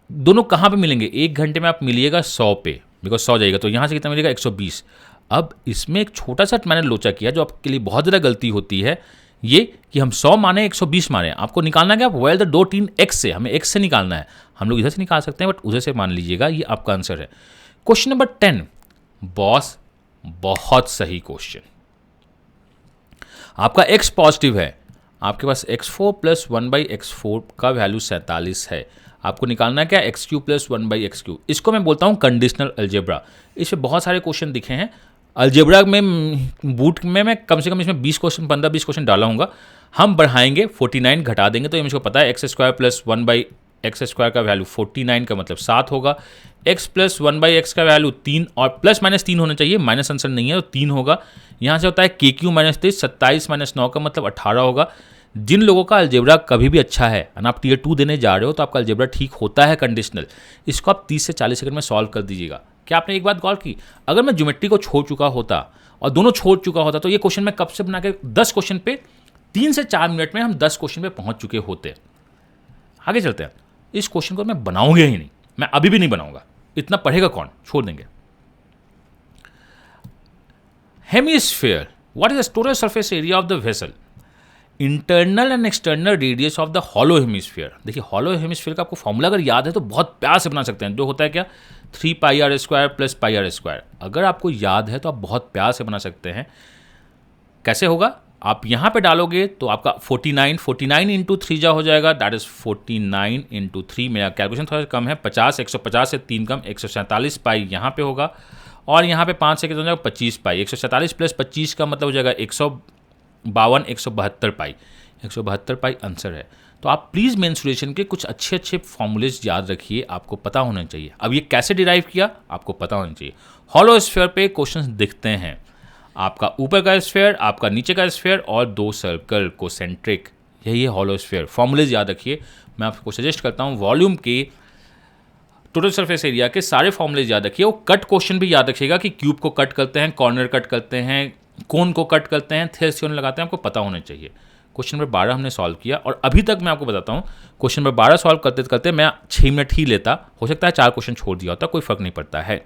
दोनों कहाँ पे मिलेंगे, 1 घंटे में आप मिलिएगा 100 पे, बिकॉज 100 जाइएगा तो यहाँ से कितना मिलेगा 120। अब इसमें एक छोटा सा मैंने लोचा किया जो आपके लिए बहुत ज़्यादा गलती होती है, ये कि हम 100 माने 120 माने। आपको निकालना क्या, वेल द 2 3 x से, हमें x से निकालना है। हम लोग इधर से निकाल सकते हैं बट उधर से मान लीजिएगा, ये आपका आंसर है। क्वेश्चन नंबर 10 बॉस, बहुत सही क्वेश्चन। आपका x पॉजिटिव है, आपके पास x4 + 1/x4 का वैल्यू 47 है। आपको निकालना है क्या, x³ + 1/x³। इसको मैं बोलता हूँ कंडीशनल अलजेब्रा। इसमें बहुत सारे क्वेश्चन दिखे हैं। अलजेब्रा में बूट में मैं कम से कम इसमें 20 क्वेश्चन 15-20 क्वेश्चन डाला हूँगा। हम बढ़ाएंगे 49 घटा देंगे तो ये मुझको पता है x² + 1/x² का वैल्यू 49 का मतलब 7 होगा। x + 1/x का वैल्यू 3 और +-3 होना चाहिए, माइनस आंसर नहीं है तो 3 होगा। यहाँ से होता है KQ - 23, 27 - 9 का मतलब 18 होगा। जिन लोगों का अलजेब्रा कभी भी अच्छा है और आप Tier 2 देने जा रहे हो तो आपका अलजेब्रा ठीक होता है कंडीशनल। इसको आप 30 से 40 सेकंड में सॉल्व कर दीजिएगा। क्या आपने एक बात गौर की, अगर मैं ज्योमेट्री को छोड़ चुका होता और दोनों छोड़ चुका होता तो ये क्वेश्चन मैं कब से बना के 10 क्वेश्चन पे 3 से 4 मिनट में हम 10 क्वेश्चन पे पहुंच चुके होते। आगे चलते हैं। इस क्वेश्चन को मैं बनाऊंगा ही नहीं, मैं अभी भी नहीं बनाऊंगा, इतना पढ़ेगा कौन, छोड़ देंगे। Hemisphere, what is the total surface area of the vessel, internal and external radius of the hollow hemisphere. देखिए हॉलो हेमिस्फीयर का आपको फॉर्मूला अगर याद है तो बहुत प्यार से बना सकते हैं, जो होता है क्या 3πr² + πr²। अगर आपको याद है तो आप बहुत प्यार से बना सकते हैं। कैसे होगा, आप यहाँ पे डालोगे तो आपका 49 इंटू 3 जा हो जाएगा, दैट इज 49 इंटू 3। मेरा कैलकुलेशन थोड़ा कम है, 50, 150 से 3 कम, 147 पाई यहाँ पे होगा, और यहाँ पे 5 से कितना हो जाएगा 25 पाई। 147 + 25 का मतलब हो जाएगा 152, 172 पाई, 172 पाई आंसर है। तो आप प्लीज़ मेंसुरेशन के कुछ अच्छे अच्छे फॉर्मूलेज याद रखिए, आपको पता होना चाहिए। अब ये कैसे डिराइव किया आपको पता होना चाहिए। हॉलो स्फीयर पे क्वेश्चंस दिखते हैं, आपका ऊपर का स्फीयर, आपका नीचे का स्फीयर और 2 सर्कल को सेंट्रिक, यही है हॉलो स्फीयर। फॉर्मूलेज याद रखिए। मैं आपको सजेस्ट करता हूँ वॉल्यूम के टोटल सरफेस एरिया के सारे फॉर्मूलेज याद रखिए। वो कट क्वेश्चन भी याद रखिएगा कि क्यूब को कट करते हैं, कॉर्नर कट करते हैं, कोन को कट करते हैं, थेसियन लगाते हैं, आपको पता होना चाहिए। क्वेश्चन नंबर 12 हमने सॉल्व किया और अभी तक मैं आपको बताता हूँ क्वेश्चन नंबर 12 सॉल्व करते करते मैं 6 मिनट ही लेता, हो सकता है 4 क्वेश्चन छोड़ दिया होता, कोई फर्क नहीं पड़ता है।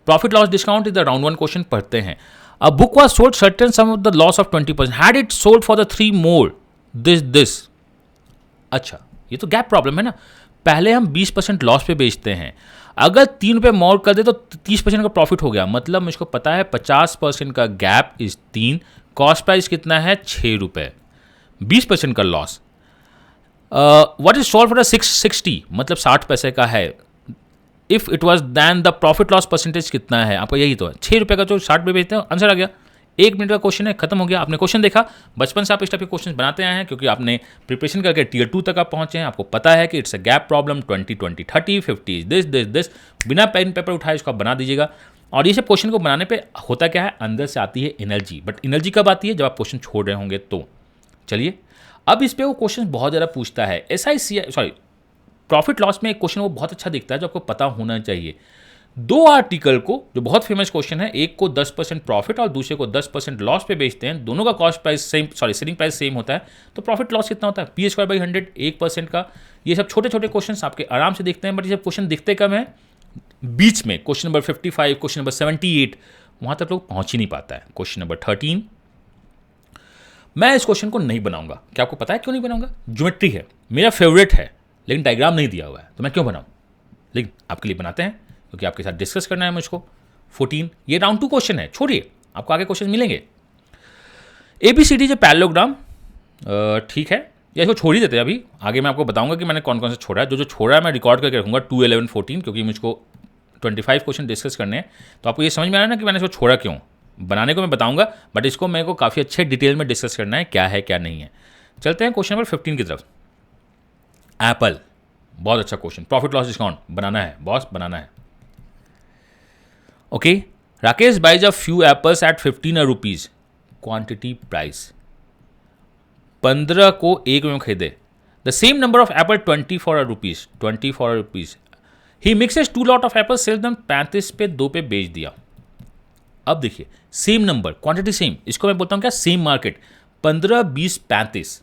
Profit loss discount is the round 1 question पढ़ते हैं। A book was sold certain some of the loss of 20%, had it sold for the 3 more this. अच्छा, ये तो गैप प्रॉब्लम है ना, पहले हम 20% लॉस पे बेचते हैं, अगर 3 रुपये मोर कर दे तो 30% का प्रॉफिट हो गया। मतलब मुझको पता है 50% का गैप इज 3, कॉस्ट प्राइस कितना है 6 रुपये, 20% का loss. What is solve for 660, मतलब 60 पैसे का है। If it was then the profit loss percentage कितना है, आपका यही तो है। 6 रुपये का जो 60 रुपये बेचते हैं, आंसर आ गया। 1 मिनट का क्वेश्चन है, खत्म हो गया। आपने क्वेश्चन देखा, बचपन से आप इस टाइप के क्वेश्चन बनाते आए हैं क्योंकि आपने प्रिपरेशन करके टियर 2 तक आप पहुंचे हैं। आपको पता है कि it's a gap problem, 20 20 30 50 this. बिना पेन पेपर उठाए इसको आप बना दीजिएगा। और ये सब क्वेश्चन को बनाने पे होता क्या है, अंदर से आती है एनर्जी, बट एनर्जी कब आती है, जब आप क्वेश्चन छोड़ रहे होंगे। तो चलिए अब इस पे वो क्वेश्चन बहुत ज़्यादा पूछता है। प्रॉफिट लॉस में एक क्वेश्चन वो बहुत अच्छा दिखता है जो आपको पता होना चाहिए। 2 आर्टिकल को, जो बहुत फेमस क्वेश्चन है, एक को 10% प्रॉफिट और दूसरे को 10% लॉस पे बेचते हैं, दोनों का cost price same, selling price same होता है, तो प्रॉफिट लॉस कितना होता है, P²/100, 1% का। ये सब छोटे छोटे क्वेश्चन आपके आराम से दिखते हैं, बट ये सब क्वेश्चन दिखते कम है बीच में। क्वेश्चन नंबर 55, क्वेश्चन नंबर 78, वहां तक लोग पहुंच ही नहीं पाता है। क्वेश्चन नंबर 13, मैं इस क्वेश्चन को नहीं बनाऊंगा। क्या आपको पता है क्यों नहीं बनाऊंगा? ज्योमेट्री है, मेरा फेवरेट है, लेकिन डायग्राम नहीं दिया हुआ है, तो मैं क्यों बनाऊं? लेकिन आपके लिए बनाते हैं क्योंकि आपके साथ डिस्कस करना है मुझको। 14, ये राउंड 2 क्वेश्चन है, छोड़िए, आपको आगे क्वेश्चन मिलेंगे। ABCD जो पैरेललोग्राम, ठीक है, या इसको छोड़ ही देते हैं। अभी आगे मैं आपको बताऊंगा कि मैंने कौन कौन से छोड़ा है। जो छोड़ा है मैं रिकॉर्ड करके रखूंगा 2, 11, 14, क्योंकि मुझको 25 क्वेश्चन डिस्कस करने हैं। तो आपको ये समझ में आ रहा है ना कि मैंने इसको छोड़ा क्यों। बनाने को मैं बताऊंगा, बट इसको मेरे को काफ़ी अच्छे डिटेल में डिस्कस करना है, क्या है क्या नहीं है। चलते हैं क्वेश्चन नंबर 15 की तरफ। एप्पल, बहुत अच्छा क्वेश्चन। प्रॉफिट लॉस डिस्काउंट बनाना है बॉस, बनाना है। Okay, Rakesh buys a few apples at 15 rupees, quantity price 15 को 1 में खरीदे। The same number of apple 24 rupees, 24 rupees. He mixes 2 lot of apple, sell them 35 पे 2 पे बेच दिया। अब देखिए, सेम नंबर, क्वांटिटी सेम, इसको मैं बोलता हूं क्या, सेम मार्केट। 15, 20, 35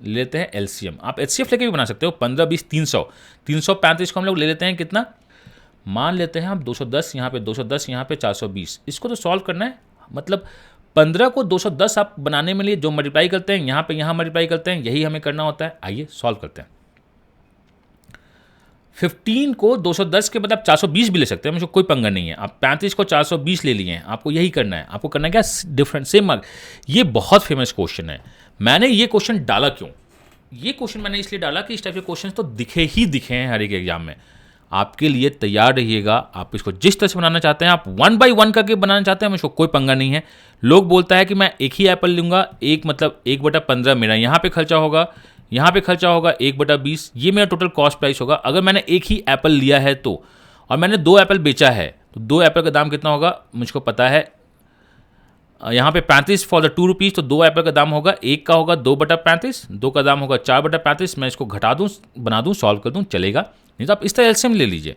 लेते हैं एलसीएम। आप एचसीएफ लेके भी बना सकते हो। 15, 20, 300, 335 को हम लोग ले लेते हैं कितना, मान लेते हैं हम 210, यहाँ पे 210, यहाँ पे 420। इसको तो सॉल्व करना है, मतलब 15 को 210 आप बनाने में लिए जो मल्टीप्लाई करते हैं, यहाँ पे यहाँ मल्टीप्लाई करते हैं, यही हमें करना होता है। आइए सॉल्व करते हैं। 15 को 210 के मतलब 420 भी ले सकते हैं, मुझे कोई पंगा नहीं है। आप 35 को 420 ले लिए हैं, आपको यही करना है। आपको करना है क्या, डिफरेंट सेम मार्क। ये बहुत फेमस क्वेश्चन है। मैंने ये क्वेश्चन डाला क्यों, ये क्वेश्चन मैंने इसलिए डाला कि इस टाइप के क्वेश्चन तो दिखे ही दिखे हैं हर एक एग्जाम में। आपके लिए तैयार रहिएगा, आप इसको जिस तरह से बनाना चाहते हैं, आप 1 by 1 करके बनाना चाहते हैं, मुझको कोई पंगा नहीं है। लोग बोलता है कि मैं एक ही एप्पल लूँगा, एक मतलब 1/15 मेरा यहाँ पे खर्चा होगा, यहाँ पे खर्चा होगा 1/20, ये मेरा टोटल कॉस्ट प्राइस होगा। अगर मैंने एक ही एप्पल लिया है तो, और मैंने 2 एप्पल बेचा है, तो 2 एप्पल का दाम कितना होगा मुझको पता है। यहाँ पे 35 फॉर द 2 रुपीज़, तो 2 एप्पल का दाम होगा, एक का होगा 2/35, 2 का दाम होगा 4/35। मैं इसको घटा दूँ, बना दूँ, सॉल्व कर दूँ, चलेगा। नहीं तो आप इस तरह एलसीएम ले लीजिए।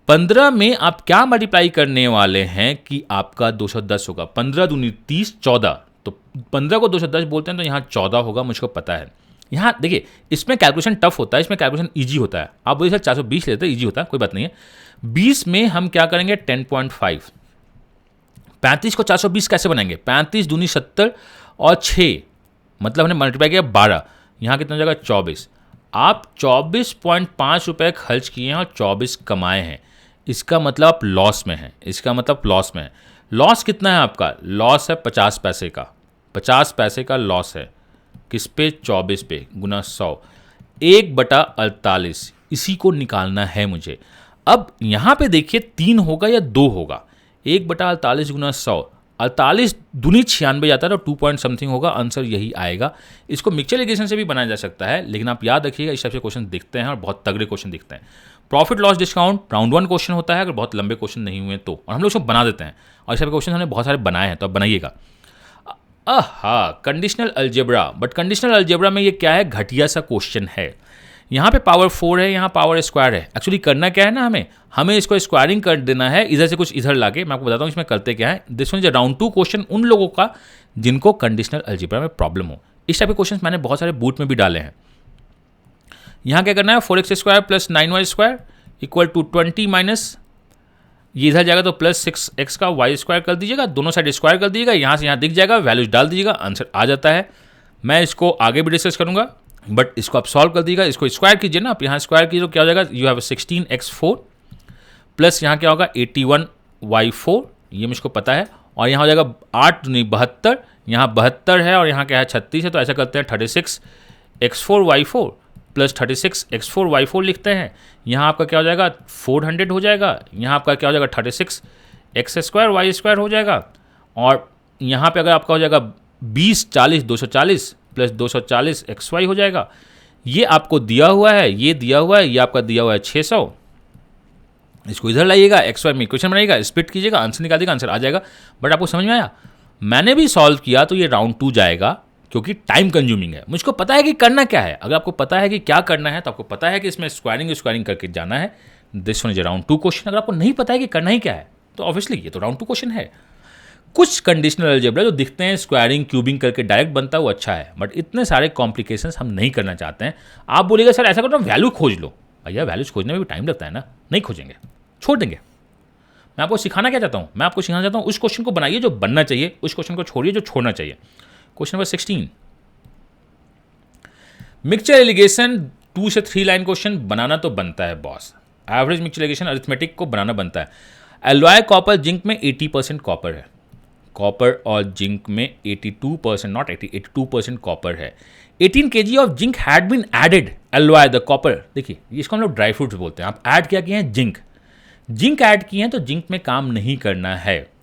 15 में आप क्या मल्टीप्लाई करने वाले हैं कि आपका 210 होगा। 15 दूनी 30, 14, तो 15 को 210 बोलते हैं तो यहाँ 14 होगा, मुझको पता है। यहाँ देखिए, इसमें कैलकुलेशन टफ होता है, इसमें कैलकुलेशन इजी होता है। आप बोलिए सर 420 लेते हैं, इजी होता है, कोई बात नहीं है। 20 में हम क्या करेंगे 10.5। 35 को 420 कैसे बनाएंगे, 35 दूनी 70 और 6, मतलब हमने मल्टीप्लाई किया 12, यहाँ कितना हो जाएगा 24। आप 24.5 रुपये खर्च किए हैं और 24 कमाए हैं, इसका मतलब आप लॉस में हैं, इसका मतलब लॉस में है। लॉस कितना है आपका, लॉस है 50 पैसे का, 50 पैसे का लॉस है। किस पे, 24 पे, गुना 100, 1/48, इसी को निकालना है मुझे। अब यहाँ पे देखिए 3 होगा या 2 होगा, 1/48 गुना 100, 48 दूनी 96 जाता है तो 2 पॉइंट समथिंग होगा, आंसर यही आएगा। इसको मिक्सचर इक्वेशन से भी बनाया जा सकता है, लेकिन आप याद रखिएगा इस टाइप से क्वेश्चन दिखते हैं और बहुत तगड़े क्वेश्चन दिखते हैं। Profit loss discount round 1 question होता है, अगर बहुत लंबे क्वेश्चन नहीं हुए तो, और हम लोग इसको बना देते हैं, और इस टाइप के क्वेश्चन हमने बहुत सारे बनाए हैं, तो आप बनाइएगा। Conditional algebra, but conditional algebra में ये क्या है, घटिया सा क्वेश्चन है। यहाँ पे पावर 4 है, यहाँ पावर स्क्वायर है। एक्चुअली करना क्या है ना, हमें इसको स्क्वायरिंग कर देना है, इधर से कुछ इधर लाके। मैं आपको बताता हूँ इसमें करते क्या है। This one is round 2 question उन लोगों का जिनको कंडीशनल अलजेब्रा में प्रॉब्लम हो। इस टाइप के क्वेश्चन मैंने बहुत सारे बूट में भी डाले हैं। यहाँ क्या करना है, 4x² plus 9y² equal to 20 minus, ये इधर जाएगा तो प्लस 6x का y² कर दीजिएगा, दोनों साइड स्क्वायर कर दीजिएगा, यहाँ से यहाँ दिख जाएगा, वैल्यूज डाल दीजिएगा, आंसर आ जाता है। मैं इसको आगे भी डिस्कस करूँगा, बट इसको आप सॉल्व कर दीजिएगा, इसको स्क्वायर कीजिए ना, आप यहाँ स्क्वायर कीजिए तो क्या हो जाएगा, यू हैव 16x4 प्लस यहाँ क्या होगा 81y4, ये मुझको पता है, और यहाँ हो जाएगा 8 नहीं 72, यहाँ 72 है और यहाँ क्या है 36 है, तो ऐसा करते हैं 36x4y4 प्लस 36x4y4 लिखते हैं। यहाँ आपका क्या हो जाएगा 400 हो जाएगा, यहाँ आपका क्या हो जाएगा 36x² y² हो जाएगा, और यहाँ पे अगर आपका हो जाएगा 20 40 240 प्लस 240xy हो जाएगा। ये आपको दिया हुआ है, ये दिया हुआ है, ये आपका दिया हुआ है 600। इसको इधर लाइएगा, xy में इक्वेशन बनाइएगा, स्प्लिट कीजिएगा, आंसर निकाल देगा, आंसर आ जाएगा। बट आपको समझ में आया, मैंने भी सॉल्व किया तो ये राउंड 2 जाएगा, क्योंकि टाइम कंज्यूमिंग है। मुझको पता है कि करना क्या है, अगर आपको पता है कि क्या करना है तो आपको पता है कि इसमें स्क्वायरिंग करके जाना है। This one is round 2 question. अगर आपको नहीं पता है कि करना ही क्या है तो ऑब्वियसली ये तो राउंड 2 क्वेश्चन है। कुछ कंडीशनल अलजेब्रा जो दिखते हैं स्क्वायरिंग क्यूबिंग करके डायरेक्ट बनता है वो अच्छा है, बट इतने सारे कॉम्प्लिकेशंस हम नहीं करना चाहते हैं। आप बोलिएगा सर ऐसा करो वैल्यू खोज लो, भैया वैल्यूज खोजने में भी टाइम लगता है ना, नहीं खोजेंगे, छोड़ देंगे। मैं आपको सिखाना क्या चाहता हूँ, मैं आपको सिखाना चाहता हूँ उस क्वेश्चन को बनाइए जो बनना चाहिए, उस क्वेश्चन को छोड़िए जो छोड़ना चाहिए। क्वेश्चन नंबर 16, मिक्सचर एलिगेशन 2 से 3 लाइन क्वेश्चन बनाना तो बनता है boss. Average mixture allegation arithmetic को बनाना बनता है। एलॉय कॉपर जिंक में 80% कॉपर है, कॉपर और जिंक में 82%, नॉट 80, 82% कॉपर है। 18 kg of zinc had been added alloy the copper. देखिए इसको हम लोग ड्राई फ्रूट्स बोलते हैं। आप ऐड क्या किए हैं, जिंक ऐड किए हैं तो जिंक में काम नहीं करना है।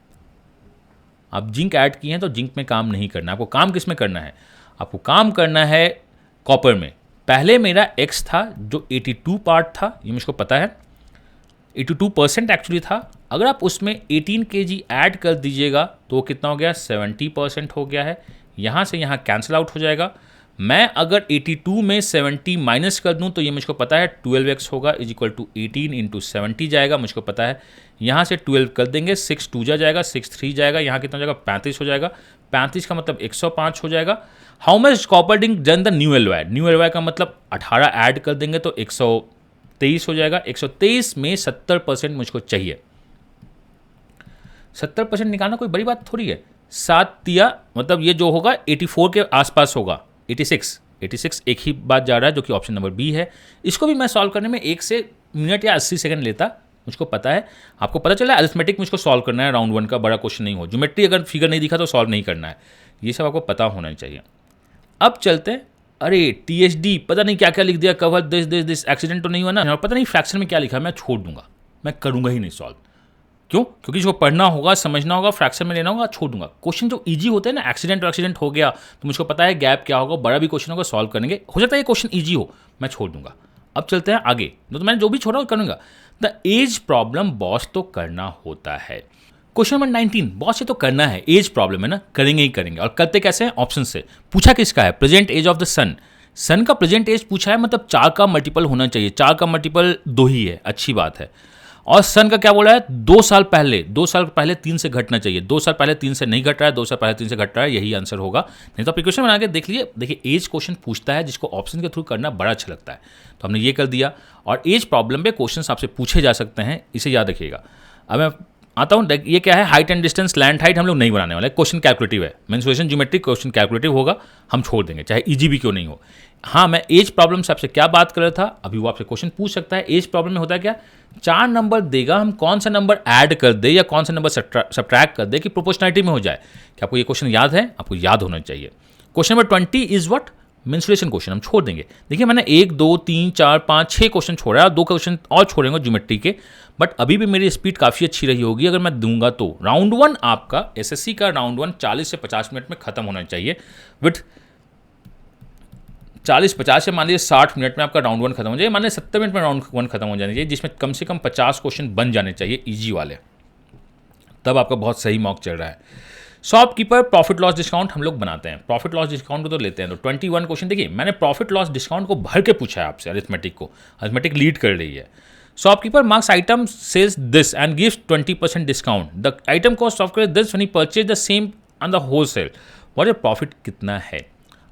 आप जिंक ऐड किए हैं तो जिंक में काम नहीं करना। आपको काम किस में करना है, आपको काम करना है कॉपर में। पहले मेरा x था जो 82 पार्ट था, ये मुझको पता है, 82% एक्चुअली था। अगर आप उसमें 18 kg ऐड कर दीजिएगा तो कितना हो गया, 70% हो गया है। यहाँ से यहाँ कैंसिल आउट हो जाएगा। मैं अगर 82 में 70 माइनस कर दूँ तो ये मुझको पता है 12x होगा, इज इक्वल टू 18 इंटू 70 जाएगा, मुझको पता है। यहाँ से 12 कर देंगे, 6 2 जाएगा, 6 3 जाएगा, यहाँ कितना हो जाएगा 35 हो जाएगा। 35 का मतलब 105 हो जाएगा। How much copper zinc done the new alloy, new alloy का मतलब 18 ऐड कर देंगे तो 123 हो जाएगा। 123 में 70% मुझको चाहिए। 70% निकालना कोई बड़ी बात थोड़ी है। 7 दिया मतलब ये जो होगा 84 के आसपास होगा, 86 एक ही बात जा रहा है जो कि ऑप्शन नंबर बी है। इसको भी मैं सॉल्व करने में 1 से मिनट या 80 सेकंड लेता, मुझको पता है। आपको पता चला अरिथमेटिक मुझको सॉल्व करना है, राउंड 1 का बड़ा क्वेश्चन नहीं हो। ज्योमेट्री अगर फिगर नहीं दिखा तो सॉल्व नहीं करना है, ये सब आपको पता होना चाहिए। अब चलते हैं, अरे THD पता नहीं क्या क्या लिख दिया, कवर दिस एक्सीडेंट तो नहीं हुआ ना, पता नहीं फ्रैक्शन में क्या लिखा है, मैं छोड़ दूंगा, मैं करूंगा ही नहीं सॉल्व। क्यों? क्योंकि जो पढ़ना होगा, समझना होगा, फ्रैक्शन में लेना होगा, छोड़ दूंगा। क्वेश्चन जो इजी होते हैं ना, एक्सीडेंट हो गया तो मुझको पता है गैप क्या होगा, बड़ा भी क्वेश्चन होगा सॉल्व करेंगे, हो सकता है ये क्वेश्चन इजी हो, मैं छोड़ दूंगा। अब चलते हैं आगे, तो मैंने जो भी छोड़ा वो करूंगा। द एज प्रॉब्लम बॉस तो करना होता है। क्वेश्चन नंबर 19, बॉस ये तो करना है, एज प्रॉब्लम है ना, करेंगे ही करेंगे। और करते कैसे हैं, ऑप्शन से। पूछा किसका है, प्रेजेंट एज ऑफ द सन। सन का प्रेजेंट एज पूछा है, मतलब 4 का मल्टीपल होना चाहिए। 4 का मल्टीपल 2 ही है, अच्छी बात है। और सन का क्या बोला है, 2 साल पहले 3 से घटना चाहिए, 2 साल पहले 3 से नहीं घट रहा है, 2 साल पहले 3 से घट रहा है, यही आंसर होगा। नहीं तो आप इक्वेशन बना के देख लीजिए। देखिए एज क्वेश्चन पूछता है जिसको ऑप्शन के थ्रू करना बड़ा अच्छा लगता है, तो हमने ये कर दिया। और एज प्रॉब्लम पे क्वेश्चन आपसे पूछे जा सकते हैं, इसे याद रखिएगा। अब मैं आता हूँ, ये क्या है, height and distance, land height हम लोग नहीं बनाने वाले, क्वेश्चन कैलकुलेटिव है। मेंसुरेशन ज्योमेट्रिक क्वेश्चन कैलकुलेटिव होगा, हम छोड़ देंगे, चाहे ईजीबी क्यों नहीं हो। हाँ, मैं एज प्रॉब्लम से आपसे क्या बात कर रहा था, अभी वो आपसे क्वेश्चन पूछ सकता है। एज प्रॉब्लम में होता है क्या, 4 नंबर देगा, हम कौन सा नंबर ऐड कर दे या कौन सा नंबर सब्ट्रैक्ट कर दे कि प्रोपोर्शनैलिटी में हो जाए। क्या आपको ये क्वेश्चन याद है? आपको याद होना चाहिए। Question number 20 is what, mensuration question, हम छोड़ देंगे। देखिए मैंने 1 2 3 4 5 6 क्वेश्चन छोड़ा है और 2 क्वेश्चन और छोड़ेंगे ज्योमेट्री के, बट अभी भी मेरी स्पीड काफ़ी अच्छी रही होगी अगर मैं दूंगा तो। राउंड 1 आपका एसएससी का राउंड 1 40 से 50 मिनट में खत्म होना चाहिए। विथ 40-50 से मान लीजिए 60 मिनट में आपका राउंड 1 खत्म हो जाए, मान लीजिए 70 मिनट में राउंड 1 खत्म हो जाना चाहिए, जिसमें कम से कम 50 क्वेश्चन बन जाने चाहिए ईजी वाले, तब आपका बहुत सही मॉक चल रहा है। शॉपकीपर प्रॉफिट लॉस डिस्काउंट हम लोग बनाते हैं, प्रॉफिट लॉस डिस्काउंट को तो लेते हैं। तो 21 क्वेश्चन देखिए, मैंने प्रॉफिट लॉस डिस्काउंट को भर के पूछा है आपसे, अरिथमेटिक को, अरिथमेटिक लीड कर रही है। Shopkeeper marks item sells this and gives 20% discount, the item cost of this when he purchase the same on the wholesale, what is profit कितना है,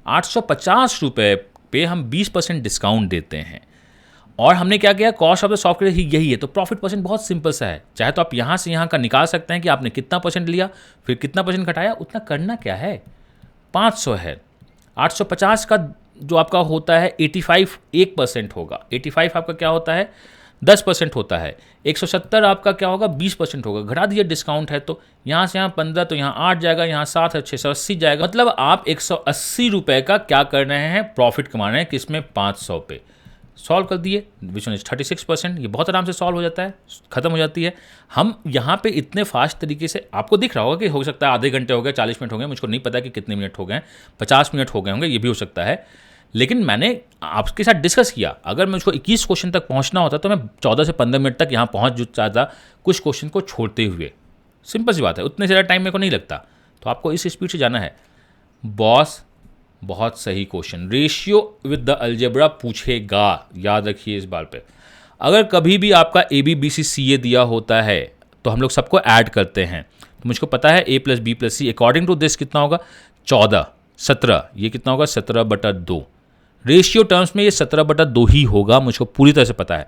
850 रुपये पे हम 20% डिस्काउंट देते हैं। और हमने क्या किया, कॉस्ट ऑफ द सॉफ्टवेयर ही यही है, तो प्रॉफिट परसेंट बहुत सिंपल सा है। चाहे तो आप यहाँ से यहाँ का निकाल सकते हैं कि आपने कितना परसेंट लिया, फिर कितना परसेंट घटाया, उतना करना क्या है, 500 है। 850 का जो आपका होता है 85 1% होगा, 85 आपका क्या होता है 10% होता है, 170 आपका क्या होगा 20% होगा, घटा दिया डिस्काउंट है तो यहाँ से यहाँ 15, तो यहाँ 8 जाएगा, यहाँ 7 है, 680 जाएगा। मतलब आप 180 रुपये का क्या कर रहे हैं, प्रॉफिट कमा रहे हैं, किसमें 500 पे। सॉल्व कर दिए, विच वन इज 36%, ये बहुत आराम से सॉल्व हो जाता है, खत्म हो जाती है। हम यहाँ पे इतने फास्ट तरीके से, आपको दिख रहा होगा कि हो सकता है आधे घंटे हो गए, 40 मिनट हो गए, मुझको नहीं पता कि कितने मिनट हो गए, 50 मिनट हो गए होंगे, ये भी हो सकता है। लेकिन मैंने आपके साथ डिस्कस किया, अगर मुझको 21 क्वेश्चन तक पहुँचना होता तो मैं 14 से 15 मिनट तक यहाँ पहुँच जाता, कुछ क्वेश्चन को छोड़ते हुए। सिंपल सी बात है, उतने ज़्यादा टाइम मेरे को नहीं लगता, तो आपको इस स्पीड से जाना है। बॉस बहुत सही question, ratio with the algebra पूछेगा, याद रखिए इस बार पे। अगर कभी भी आपका ए बी बी सी सी ए दिया होता है तो हम लोग सबको ऐड करते हैं, तो मुझको पता है a + b + c according to this कितना होगा 14 17, ये कितना होगा 17/2। रेशियो टर्म्स में ये 17/2 ही होगा, मुझको पूरी तरह से पता है।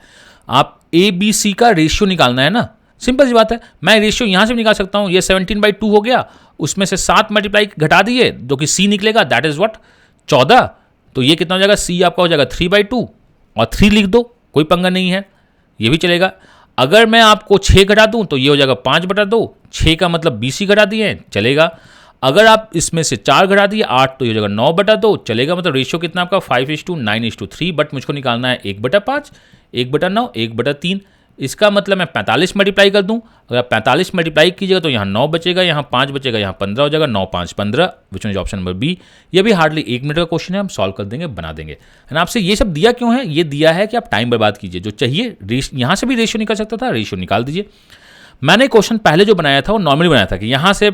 आप ए बी सी का रेशियो निकालना है ना, सिंपल सी बात है, मैं रेशियो यहाँ से भी निकाल सकता हूँ, ये 17/2 हो गया, उसमें से 7 मल्टीप्लाई घटा दिए, जो कि सी निकलेगा, दैट इज व्हाट 14। तो ये कितना हो जाएगा, सी आपका हो जाएगा 3/2 और 3 लिख दो, कोई पंगा नहीं है, ये भी चलेगा। अगर मैं आपको 6 घटा दूँ तो ये हो जाएगा 5/2, 6 का मतलब BC घटा दिए, चलेगा। अगर आप इसमें से 4 घटा दिए 8, तो ये हो जाएगा 9/2, चलेगा। मतलब रेशियो कितना आपका 5:9:3, बट मुझको निकालना है 1/5, 1/9, 1/3। इसका मतलब मैं 45 मल्टीप्लाई कर दूं, अगर 45 मल्टीप्लाई कीजिएगा तो यहाँ 9 बचेगा, यहाँ 5 बचेगा, यहाँ 15 हो जाएगा, 9 5 15, which is option number B. ये भी हार्डली 1 मिनट का क्वेश्चन है, हम सॉल्व कर देंगे, बना देंगे। एंड आपसे ये सब दिया क्यों है, ये दिया है कि आप टाइम बर्बाद कीजिए, जो चाहिए यहाँ से भी रेशियो निकल सकता था, रेशियो निकाल दीजिए। मैंने क्वेश्चन पहले जो बनाया था वो नॉर्मली बनाया था कि यहाँ से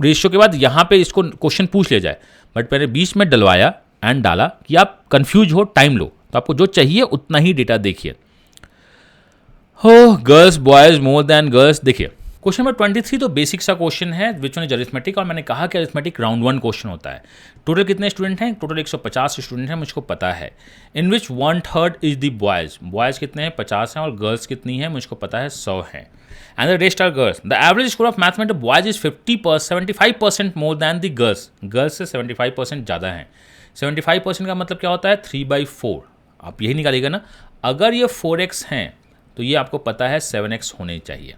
रेशियो के बाद यहाँ पे इसको क्वेश्चन पूछ लिया जाए, बट मैंने बीच में डलवाया एंड डाला कि आप कंफ्यूज हो, टाइम लो, तो आपको जो चाहिए उतना ही डेटा देखिए। हो girls boys more than girls, देखिए क्वेश्चन नंबर 23 तो बेसिक सा क्वेश्चन है, विच वन इज अरिथमेटिक, और मैंने कहा कि अरिथमेटिक राउंड 1 क्वेश्चन होता है। टोटल कितने स्टूडेंट हैं, टोटल 150 स्टूडेंट हैं, मुझको पता है। इन विच 1/3 इज द बॉयज, बॉयज कितने हैं 50 हैं, और गर्ल्स कितनी हैं मुझको पता है 100 हैं, and the rest are girls. The average score of mathematics boys is 75% more than the girls, girls से 75% ज़्यादा हैं। 75% का मतलब क्या होता है 3/4, आप यही निकालिएगा ना। अगर ये 4x हैं तो ये आपको पता है 7x होने चाहिए,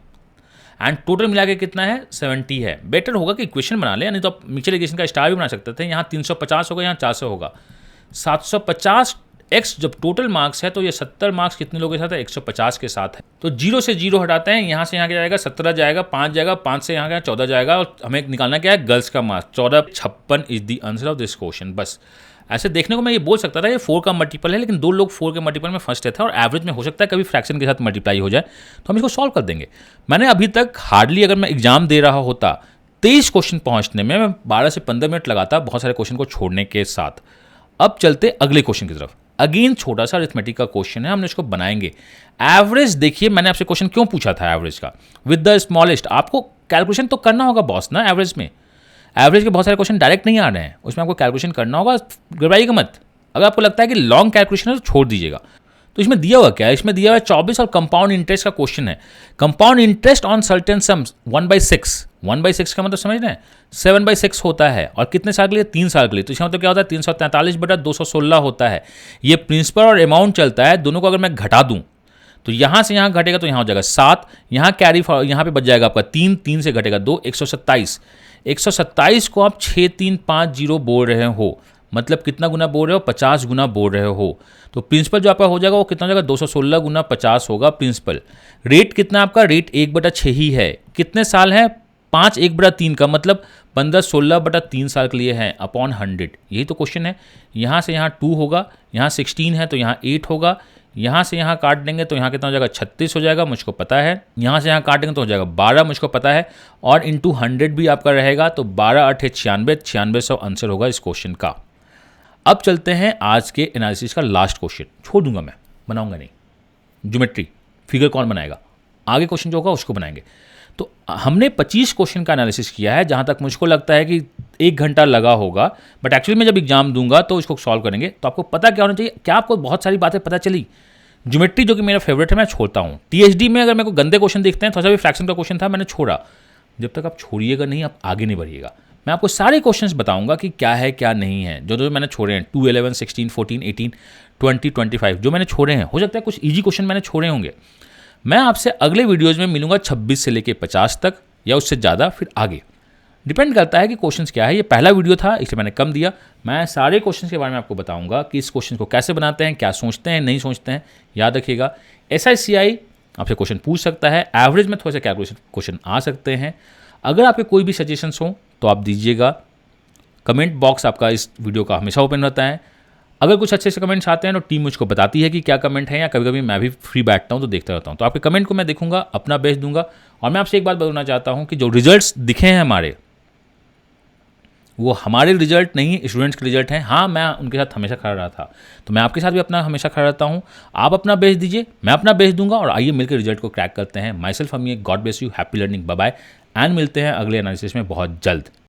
एंड टोटल मिला के कितना है 70 है। बेटर होगा कि इक्वेशन बना ले, नहीं तो आप म्यूचुअल इक्वेशन का स्टार भी बना सकते थे। यहाँ 350 होगा, यहाँ 400 होगा, 750x जब टोटल मार्क्स है तो ये 70 मार्क्स कितने लोगों के साथ है 150 के साथ है। तो 0 से 0 हटाते हैं, यहाँ से यहाँ क्या जाएगा 17 जाएगा, 5 जाएगा, 5 से यहाँ क्या 14 जाएगा, और हमें निकालना क्या है गर्ल्स का marks 1456 is the answer of this question. बस ऐसे देखने को मैं ये बोल सकता था ये 4 का मल्टीपल है, लेकिन 2 लोग 4 के मल्टीपल में फर्स्ट थे, और एवरेज में हो सकता है कभी फ्रैक्शन के साथ मल्टीप्लाई हो जाए, तो हम इसको सॉल्व कर देंगे। मैंने अभी तक हार्डली, अगर मैं एग्जाम दे रहा होता 23 क्वेश्चन पहुंचने में मैं 12 से 15 मिनट लगाता, बहुत सारे क्वेश्चन को छोड़ने के साथ। अब चलते अगले क्वेश्चन की तरफ। अगेन छोटा सा अरिथमेटिक का क्वेश्चन है, हमने इसको बनाएंगे। एवरेज देखिए, मैंने आपसे क्वेश्चन क्यों पूछा था एवरेज का, विद द स्मॉलेस्ट। आपको कैलकुलेशन तो करना होगा बॉस ना एवरेज में। एवरेज के बहुत सारे क्वेश्चन डायरेक्ट नहीं आ रहे हैं, उसमें आपको कैलकुलेशन करना होगा, घबराइएगा मत। अगर आपको लगता है कि लॉन्ग कैलकुलेशन है तो छोड़ दीजिएगा। तो इसमें दिया हुआ क्या है, इसमें दिया हुआ है 24 और कंपाउंड इंटरेस्ट का क्वेश्चन है। Compound interest on certain sums 1/6, 1/6 का मतलब समझ रहे हैं 7/6 होता है, और कितने साल के लिए, 3 साल के लिए। तो इसका मतलब क्या होता है, 343/216 होता है। ये प्रिंसिपल और अमाउंट चलता है, दोनों को अगर मैं घटा दूं तो यहाँ से यहाँ घटेगा तो यहाँ हो जाएगा 7, यहाँ कैरी यहाँ पे बच जाएगा आपका 3, 3 से घटेगा 2, 127। 127 को आप 6350 बोल रहे हो, मतलब कितना गुना बोल रहे हो, 50 गुना बोल रहे हो। तो प्रिंसिपल जो आपका हो जाएगा वो कितना हो जाएगा, 216 गुना 50 होगा प्रिंसिपल। रेट कितना आपका, रेट 1/6 ही है। कितने साल है, 5 1/3 का मतलब 15 16/3 साल के लिए है अपॉन 100। यही तो क्वेश्चन है। यहाँ से यहाँ 2 होगा, यहाँ 16 है तो यहाँ 8 होगा, यहाँ से यहाँ काट देंगे तो यहाँ कितना हो जाएगा, 36 हो जाएगा, मुझको पता है। यहाँ से यहाँ काट देंगे तो हो जाएगा 12, मुझको पता है। और इंटू 100 भी आपका रहेगा, तो 12 8 96, 9600 आंसर होगा इस क्वेश्चन का। अब चलते हैं आज के एनालिसिस का लास्ट क्वेश्चन, छोड़ दूंगा मैं, बनाऊंगा नहीं। ज्योमेट्री फिगर कौन बनाएगा, आगे क्वेश्चन जो होगा उसको बनाएंगे। तो हमने 25 क्वेश्चन का एनालिसिस किया है, जहाँ तक मुझको लगता है कि 1 घंटा लगा होगा, बट एक्चुअली मैं जब एग्जाम दूंगा तो इसको सॉल्व करेंगे। तो आपको पता क्या होना चाहिए, क्या आपको बहुत सारी बातें पता चली। ज्योमेट्री जो कि मेरा फेवरेट है, मैं छोड़ता हूँ। टीएचडी में अगर मेरे को गंदे क्वेश्चन दिखते हैं, थोड़ा सा भी फ्रैक्शन का क्वेश्चन था, मैंने छोड़ा। जब तक आप छोड़िएगा नहीं, आप आगे नहीं बढ़िएगा। मैं आपको सारे क्वेश्चंस बताऊंगा कि क्या है क्या नहीं है, जो जो मैंने छोड़े हैं 2, 11, 16, 14, 18, 20, 25 जो मैंने छोड़े हैं। हो सकता है कुछ इजी क्वेश्चन मैंने छोड़े होंगे। मैं आपसे अगले वीडियोज़ में मिलूंगा 26 से लेके 50 तक, या उससे ज़्यादा, फिर आगे डिपेंड करता है कि क्वेश्चंस क्या है। ये पहला वीडियो था इसलिए मैंने कम दिया। मैं सारे क्वेश्चंस के बारे में आपको बताऊंगा कि इस क्वेश्चन को कैसे बनाते हैं, क्या सोचते हैं, नहीं सोचते हैं। याद रखिएगा, SICI आपसे क्वेश्चन पूछ सकता है, एवरेज में थोड़े से कैलकुलेशन क्वेश्चन आ सकते हैं। अगर आपके कोई भी सजेशंस हो तो आप दीजिएगा। कमेंट बॉक्स आपका इस वीडियो का हमेशा ओपन रहता है। अगर कुछ अच्छे से कमेंट्स आते हैं तो टीम मुझको बताती है कि क्या कमेंट है, या कभी कभी मैं भी फ्री बैठता हूं तो देखता रहता हूं। तो आपके कमेंट को मैं देखूंगा, अपना बेस्ट दूंगा। और मैं आपसे एक बात बताना चाहता हूं कि जो रिजल्ट्स दिखे हैं हमारे, वो हमारे रिजल्ट नहीं, स्टूडेंट्स के रिजल्ट हैं। हाँ, मैं उनके साथ हमेशा खड़ा रहा था, तो मैं आपके साथ भी अपना हमेशा खड़ा रहता हूँ। आप अपना बेस्ट दीजिए, मैं अपना बेस्ट दूंगा, और आइए मिलकर रिजल्ट को क्रैक करते हैं। माई सेल्फ, हम ये god bless you, happy learning, bye bye, and मिलते हैं अगले एनालिसिस में बहुत जल्द।